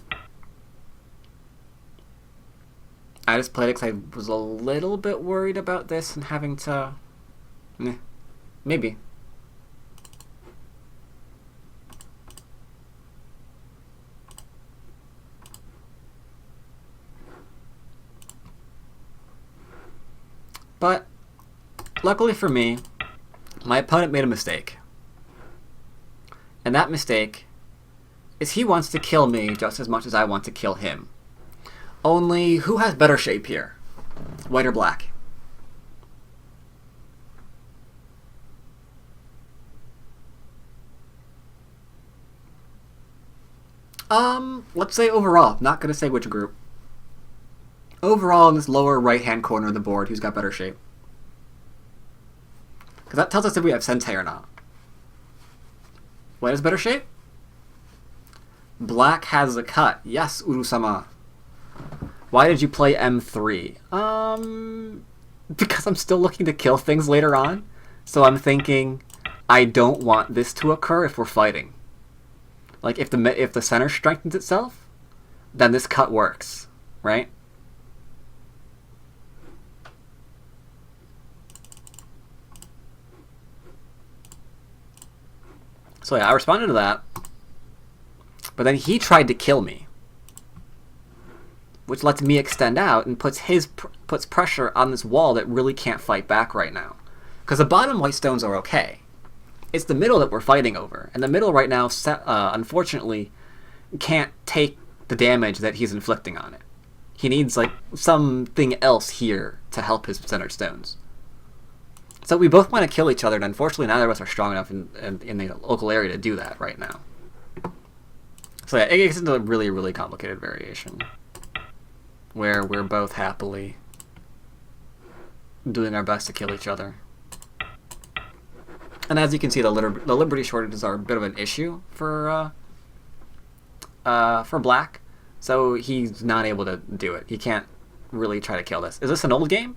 I just played it because I was a little bit worried about this and having to... Maybe. But, luckily for me, my opponent made a mistake. And that mistake is he wants to kill me just as much as I want to kill him. Only, who has better shape here? White or black? Let's say overall. Not gonna say which group. Overall in this lower right-hand corner of the board, who's got better shape? Because that tells us if we have Sentei or not. White has better shape? Black has a cut. Yes, Uru-sama. Why did you play M3? Because I'm still looking to kill things later on. So I'm thinking, I don't want this to occur if we're fighting. Like, if the center strengthens itself, then this cut works, right? So yeah, I responded to that. But then he tried to kill me, which lets me extend out and puts pressure on this wall that really can't fight back right now. Because the bottom white stones are okay. It's the middle that we're fighting over. And the middle right now, unfortunately, can't take the damage that he's inflicting on it. He needs like something else here to help his centered stones. So we both want to kill each other, and unfortunately neither of us are strong enough in the local area to do that right now. So yeah, it gets into a really, really complicated variation, where we're both happily doing our best to kill each other. And as you can see, the liberty shortages are a bit of an issue for Black, so he's not able to do it. He can't really try to kill this. Is this an old game?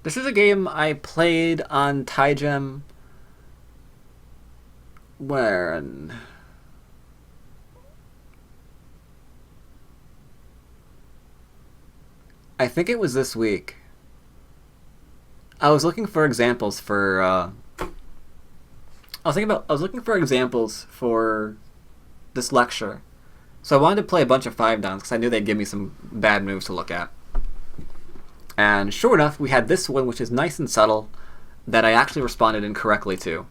This is a game I played on Taigem when... I think it was this week. I was looking for examples for I was looking for examples for this lecture. So I wanted to play a bunch of 5-downs because I knew they'd give me some bad moves to look at. And sure enough, we had this one, which is nice and subtle, that I actually responded incorrectly to.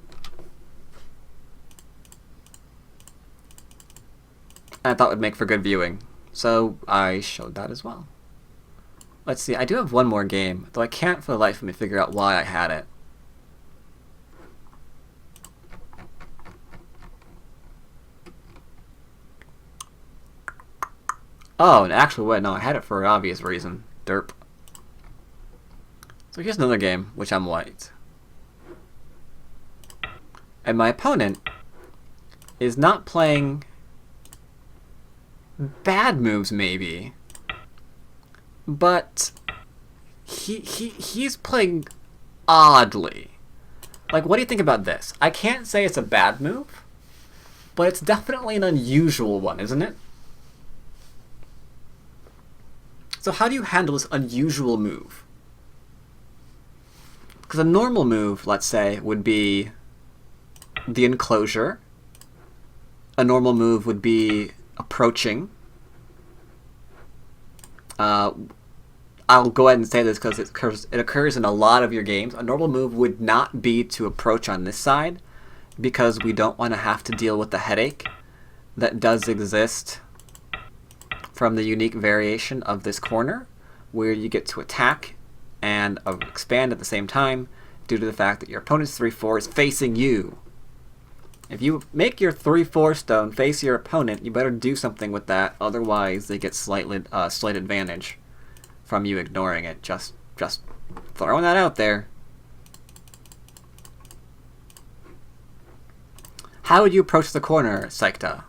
And I thought would make for good viewing. So I showed that as well. Let's see, I do have one more game, though I can't for the life of me figure out why I had it. Oh, and actually, wait, no, I had it for an obvious reason. Derp. So here's another game, which I'm white. And my opponent is not playing bad moves, maybe, but he's playing oddly. Like, what do you think about this? I can't say it's a bad move, but it's definitely an unusual one, isn't it? So how do you handle this unusual move? Because a normal move, let's say, would be the enclosure. A normal move would be approaching. I'll go ahead and say this because it occurs in a lot of your games. A normal move would not be to approach on this side because we don't want to have to deal with the headache that does exist from the unique variation of this corner where you get to attack and expand at the same time due to the fact that your opponent's 3/4 is facing you. If you make your 3/4 stone face your opponent, you better do something with that, otherwise they get slight advantage from you ignoring it. Just throwing that out there. How would you approach the corner, Saikta?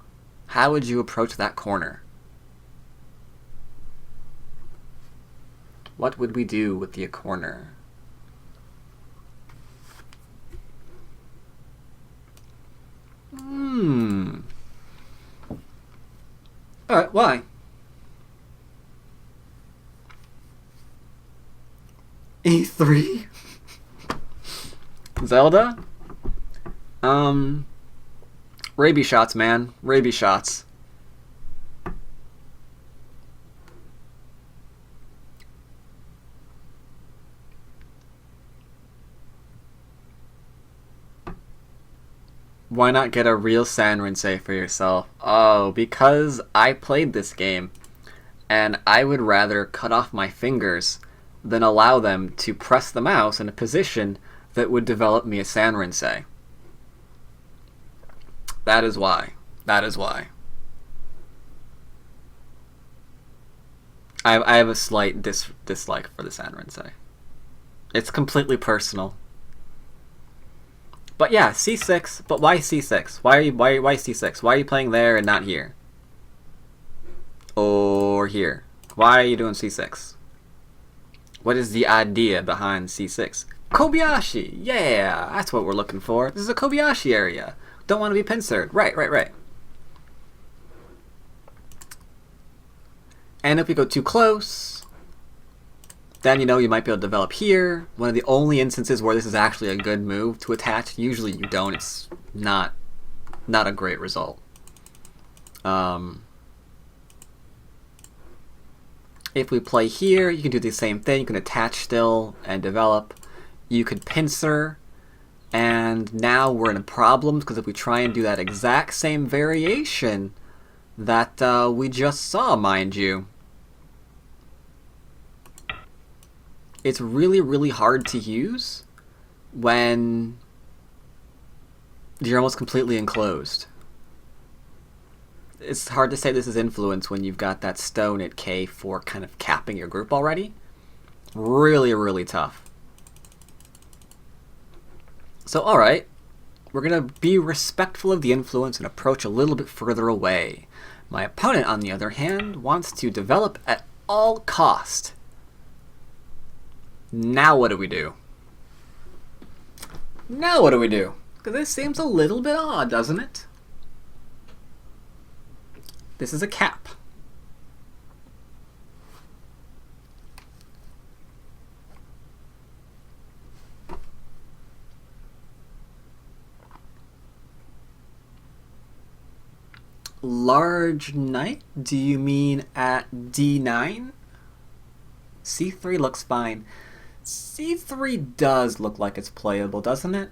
How would you approach that corner? What would we do with the corner? Alright, why? E3? Zelda? Rabies shots, man. Rabies shots. Why not get a real Sanrinsei for yourself? Oh, because I played this game, and I would rather cut off my fingers than allow them to press the mouse in a position that would develop me a Sanrinsei. That is why. That is why. I have a slight dislike for the Sanrinsei. It's completely personal. But yeah, C6. But why C6? Why C6? Why are you playing there and not here? Or here? Why are you doing C6? What is the idea behind C6? Kobashi! Yeah, that's what we're looking for. This is a Kobashi area. Don't want to be pincered. Right. And if we go too close, then you might be able to develop here. One of the only instances where this is actually a good move to attach. Usually you don't. It's not a great result. If we play here, you can do the same thing. You can attach still and develop. You could pincer, and now we're in problems because if we try and do that exact same variation that we just saw, mind you, it's really, really hard to use when you're almost completely enclosed. It's hard to say this is influence when you've got that stone at K for kind of capping your group already. Really, really tough. So, alright. We're going to be respectful of the influence and approach a little bit further away. My opponent, on the other hand, wants to develop at all cost. Now what do we do? Because this seems a little bit odd, doesn't it? This is a cap. Large knight? Do you mean at D9? C3 looks fine. C3 does look like it's playable, doesn't it?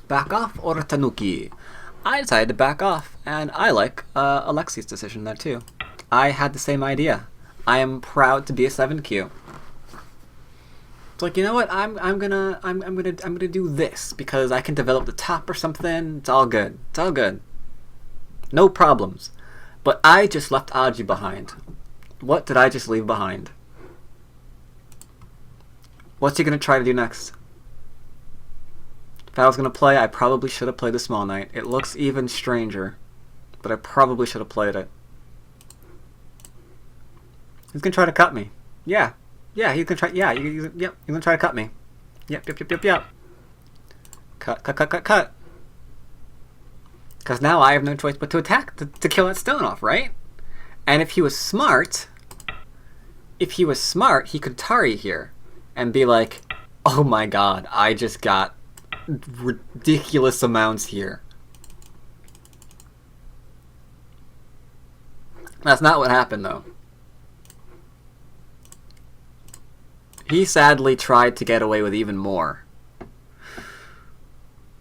Back off or Tanuki? I decided to back off, and I like Alexi's decision there too. I had the same idea. I am proud to be a 7Q. It's like, you know what? I'm gonna do this because I can develop the top or something. It's all good. It's all good. No problems. But I just left Aji behind. What did I just leave behind? What's he gonna try to do next? If I was going to play, I probably should have played the Small Knight. It looks even stranger, but I probably should have played it. He's going to try to cut me. Yeah. Yeah, he's going to try. Yeah, yep, he's going to try to cut me. Yep. Cut. Because now I have no choice but to attack, to kill that stone off, right? And if he was smart, he could Tari here and be like, oh my god, I just got ridiculous amounts here. That's not what happened, though. He sadly tried to get away with even more.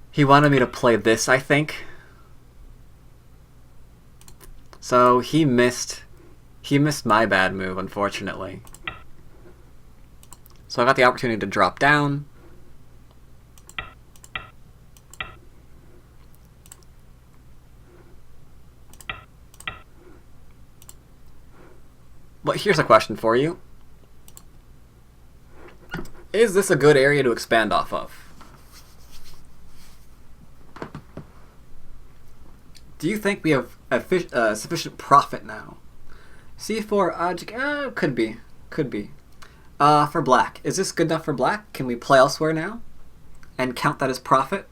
He wanted me to play this, I think. So he missed my bad move, unfortunately. So I got the opportunity to drop down. But here's a question for you. Is this a good area to expand off of? Do you think we have sufficient profit now? C4, could be. For black, is this good enough for black? Can we play elsewhere now? And count that as profit?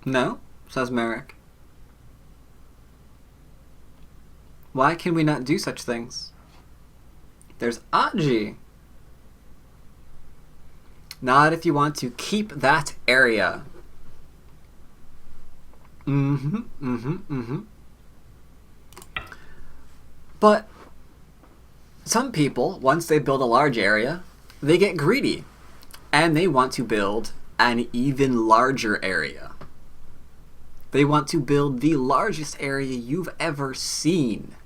No, says Merrick. Why can we not do such things? There's Aji. Not if you want to keep that area. But some people, once they build a large area, they get greedy. And they want to build an even larger area. They want to build the largest area you've ever seen.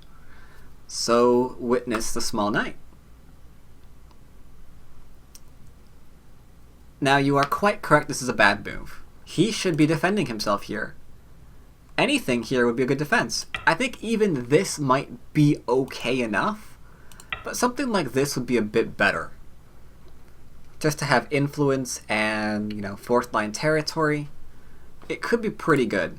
So witness the Small Knight. Now, you are quite correct, this is a bad move. He should be defending himself here. Anything here would be a good defense. I think even this might be okay enough, but something like this would be a bit better. Just to have influence and, fourth line territory, it could be pretty good.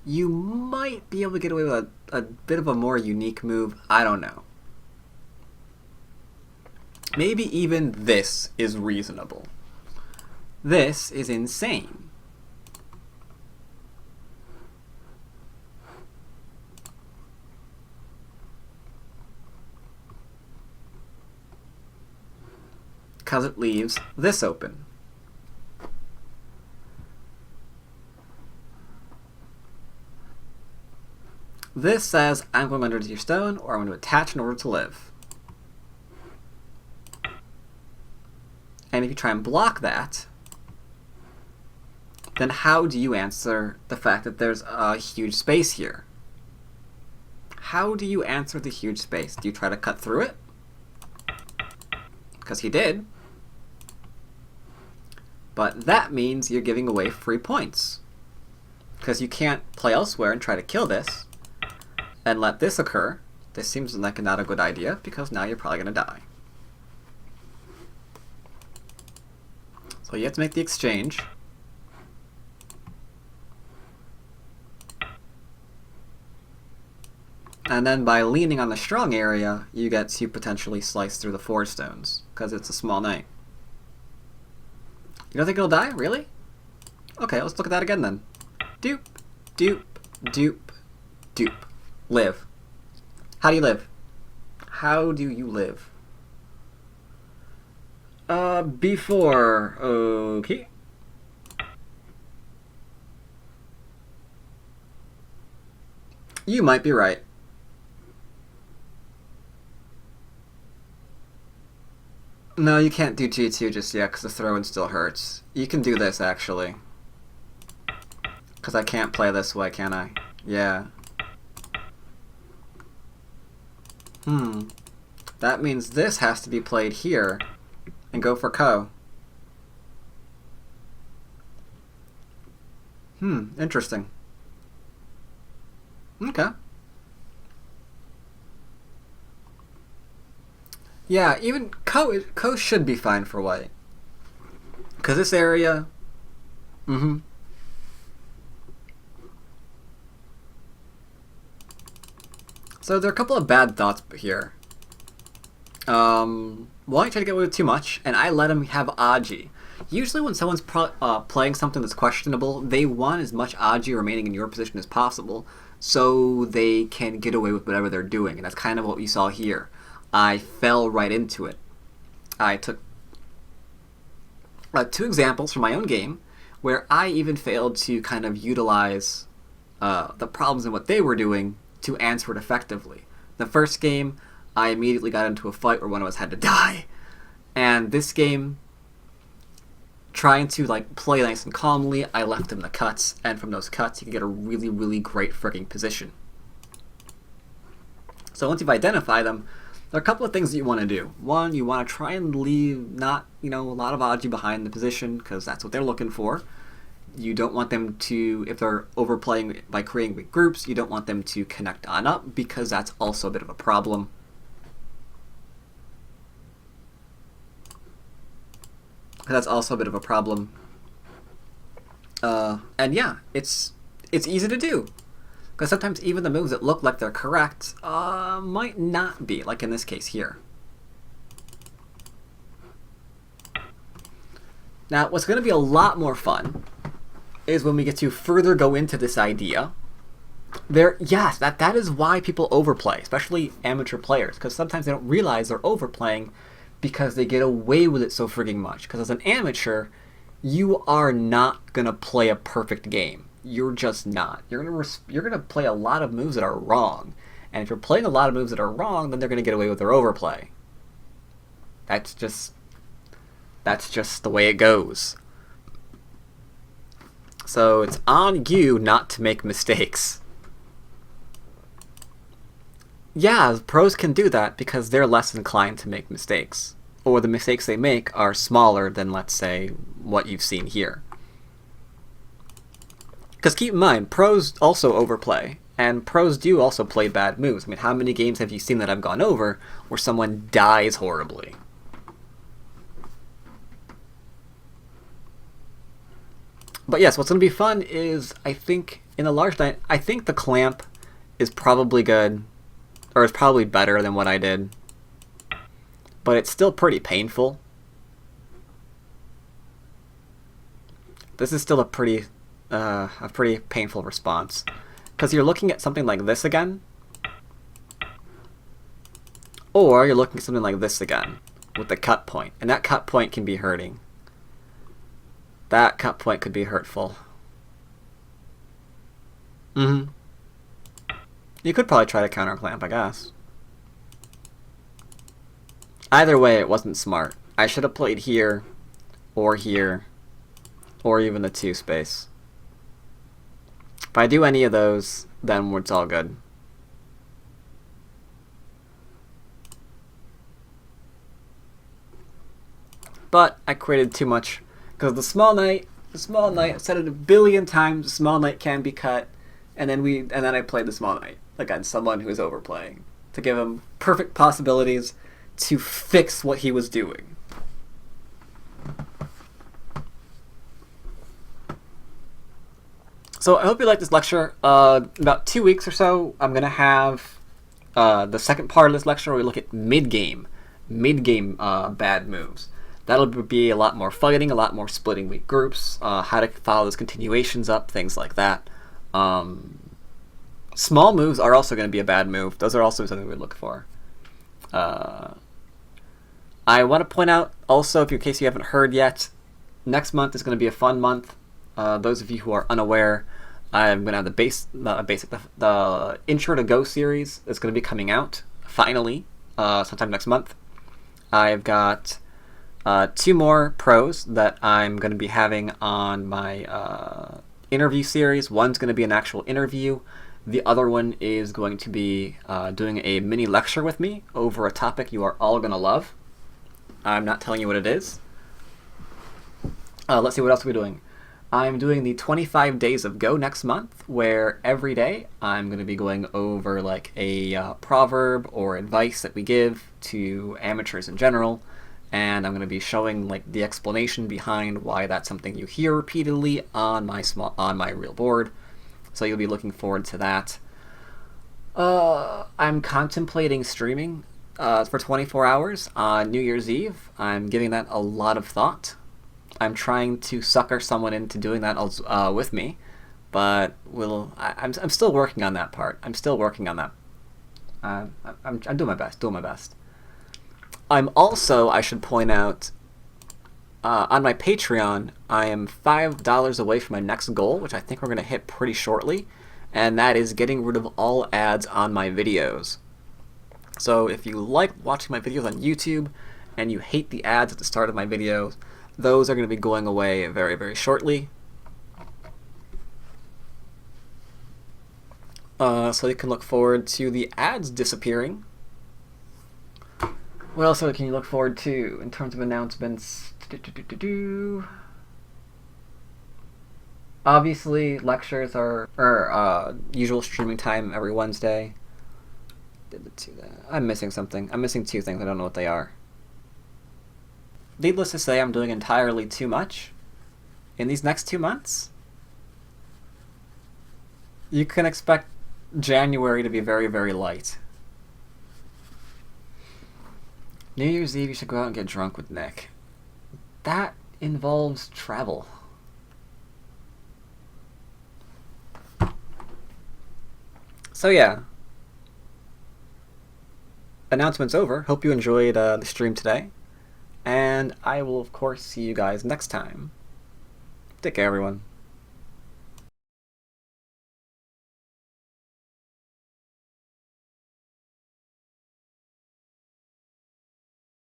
You might be able to get away with a bit of a more unique move, I don't know. Maybe even this is reasonable. This is insane. Because it leaves this open. This says, I'm going under your stone, or I'm going to attach in order to live. And if you try and block that, then how do you answer the fact that there's a huge space here? How do you answer the huge space? Do you try to cut through it? Because he did. But that means you're giving away free points. Because you can't play elsewhere and try to kill this and let this occur. This seems like not a good idea, because now you're probably going to die. So you have to make the exchange. And then by leaning on the strong area, you get to potentially slice through the 4 stones, because it's a Small Knight. You don't think it'll die? Really? Okay, let's look at that again then. Doop, doop, doop, doop. Live. How do you live? How do you live? B4. Okay. You might be right. No, you can't do G2 just yet, because the throw-in still hurts. You can do this, actually. Because I can't play this way, can I? Yeah. That means this has to be played here, and go for Ko. Interesting. Okay. Yeah, even Ko should be fine for white. Because this area... Mm-hmm. So there are a couple of bad thoughts here. White tried to get away with too much, and I let him have Aji. Usually when someone's playing something that's questionable, they want as much Aji remaining in your position as possible, so they can get away with whatever they're doing, and that's kind of what you saw here. I fell right into it. I took two examples from my own game, where I even failed to kind of utilize the problems in what they were doing to answer it effectively. The first game, I immediately got into a fight where one of us had to die. And this game, trying to like play nice and calmly, I left him the cuts, and from those cuts you can get a really, really great frigging position. So once you've identified them, there are a couple of things that you want to do. One, you want to try and leave not, a lot of Aji behind the position, because that's what they're looking for. You don't want them to, if they're overplaying by creating big groups, you don't want them to connect on up, because that's also a bit of a problem. That's also a bit of a problem. And yeah, it's easy to do. Because sometimes even the moves that look like they're correct might not be, like in this case here. Now, what's going to be a lot more fun is when we get to further go into this idea. Yes, that is why people overplay, especially amateur players, because sometimes they don't realize they're overplaying because they get away with it so frigging much. Because as an amateur, you are not going to play a perfect game. You're just not. You're gonna play a lot of moves that are wrong. And if you're playing a lot of moves that are wrong, then they're going to get away with their overplay. That's just the way it goes. So it's on you not to make mistakes. Yeah, pros can do that because they're less inclined to make mistakes. Or the mistakes they make are smaller than, let's say, what you've seen here. Because keep in mind, pros also overplay. And pros do also play bad moves. I mean, how many games have you seen that I've gone over where someone dies horribly? But yes, what's going to be fun is, I think, in the large night, I think the clamp is probably good, or is probably better than what I did. But it's still pretty painful. This is still a pretty painful response. Because you're looking at something like this again, or you're looking at something like this again, with the cut point. And that cut point can be hurting. That cut point could be hurtful. You could probably try to counter clamp, I guess. Either way, it wasn't smart. I should have played here, or even the 2 space. If I do any of those, then it's all good. But I created too much. Because the small knight, I've said it a billion times, the small knight can be cut, and then I played the small knight against someone who was overplaying to give him perfect possibilities to fix what he was doing. So I hope you liked this lecture. About 2 weeks or so, I'm going to have the second part of this lecture where we look at mid-game bad moves. That'll be a lot more fighting, a lot more splitting weak groups, how to follow those continuations up, things like that. Small moves are also going to be a bad move. Those are also something we look for. I want to point out also, in case you haven't heard yet, next month is going to be a fun month. Those of you who are unaware, I'm going to have the Intro to Go series is going to be coming out, finally, sometime next month. I've got 2 more pros that I'm going to be having on my interview series. One's going to be an actual interview. The other one is going to be doing a mini lecture with me over a topic you are all going to love. I'm not telling you what it is. Let's see, what else are we doing? I'm doing the 25 days of Go next month, where every day I'm going to be going over like a proverb or advice that we give to amateurs in general, and I'm going to be showing like the explanation behind why that's something you hear repeatedly on my real board. So you'll be looking forward to that. I'm contemplating streaming for 24 hours on New Year's Eve. I'm giving that a lot of thought. I'm trying to sucker someone into doing that with me, but I'm still working on that part. I'm still working on that. I'm doing my best. Doing my best. I'm also, I should point out, on my Patreon, I am $5 away from my next goal, which I think we're going to hit pretty shortly, and that is getting rid of all ads on my videos. So if you like watching my videos on YouTube and you hate the ads at the start of my videos, those are going to be going away very, very shortly. So you can look forward to the ads disappearing. What else can you look forward to in terms of announcements? Obviously, lectures are usual streaming time every Wednesday. I'm missing something. I'm missing two things. I don't know what they are. Needless to say, I'm doing entirely too much. In these next 2 months, you can expect January to be very, very light. New Year's Eve, you should go out and get drunk with Nick. That involves travel. So yeah. Announcements over. Hope you enjoyed the stream today. And I will, of course, see you guys next time. Take care, everyone.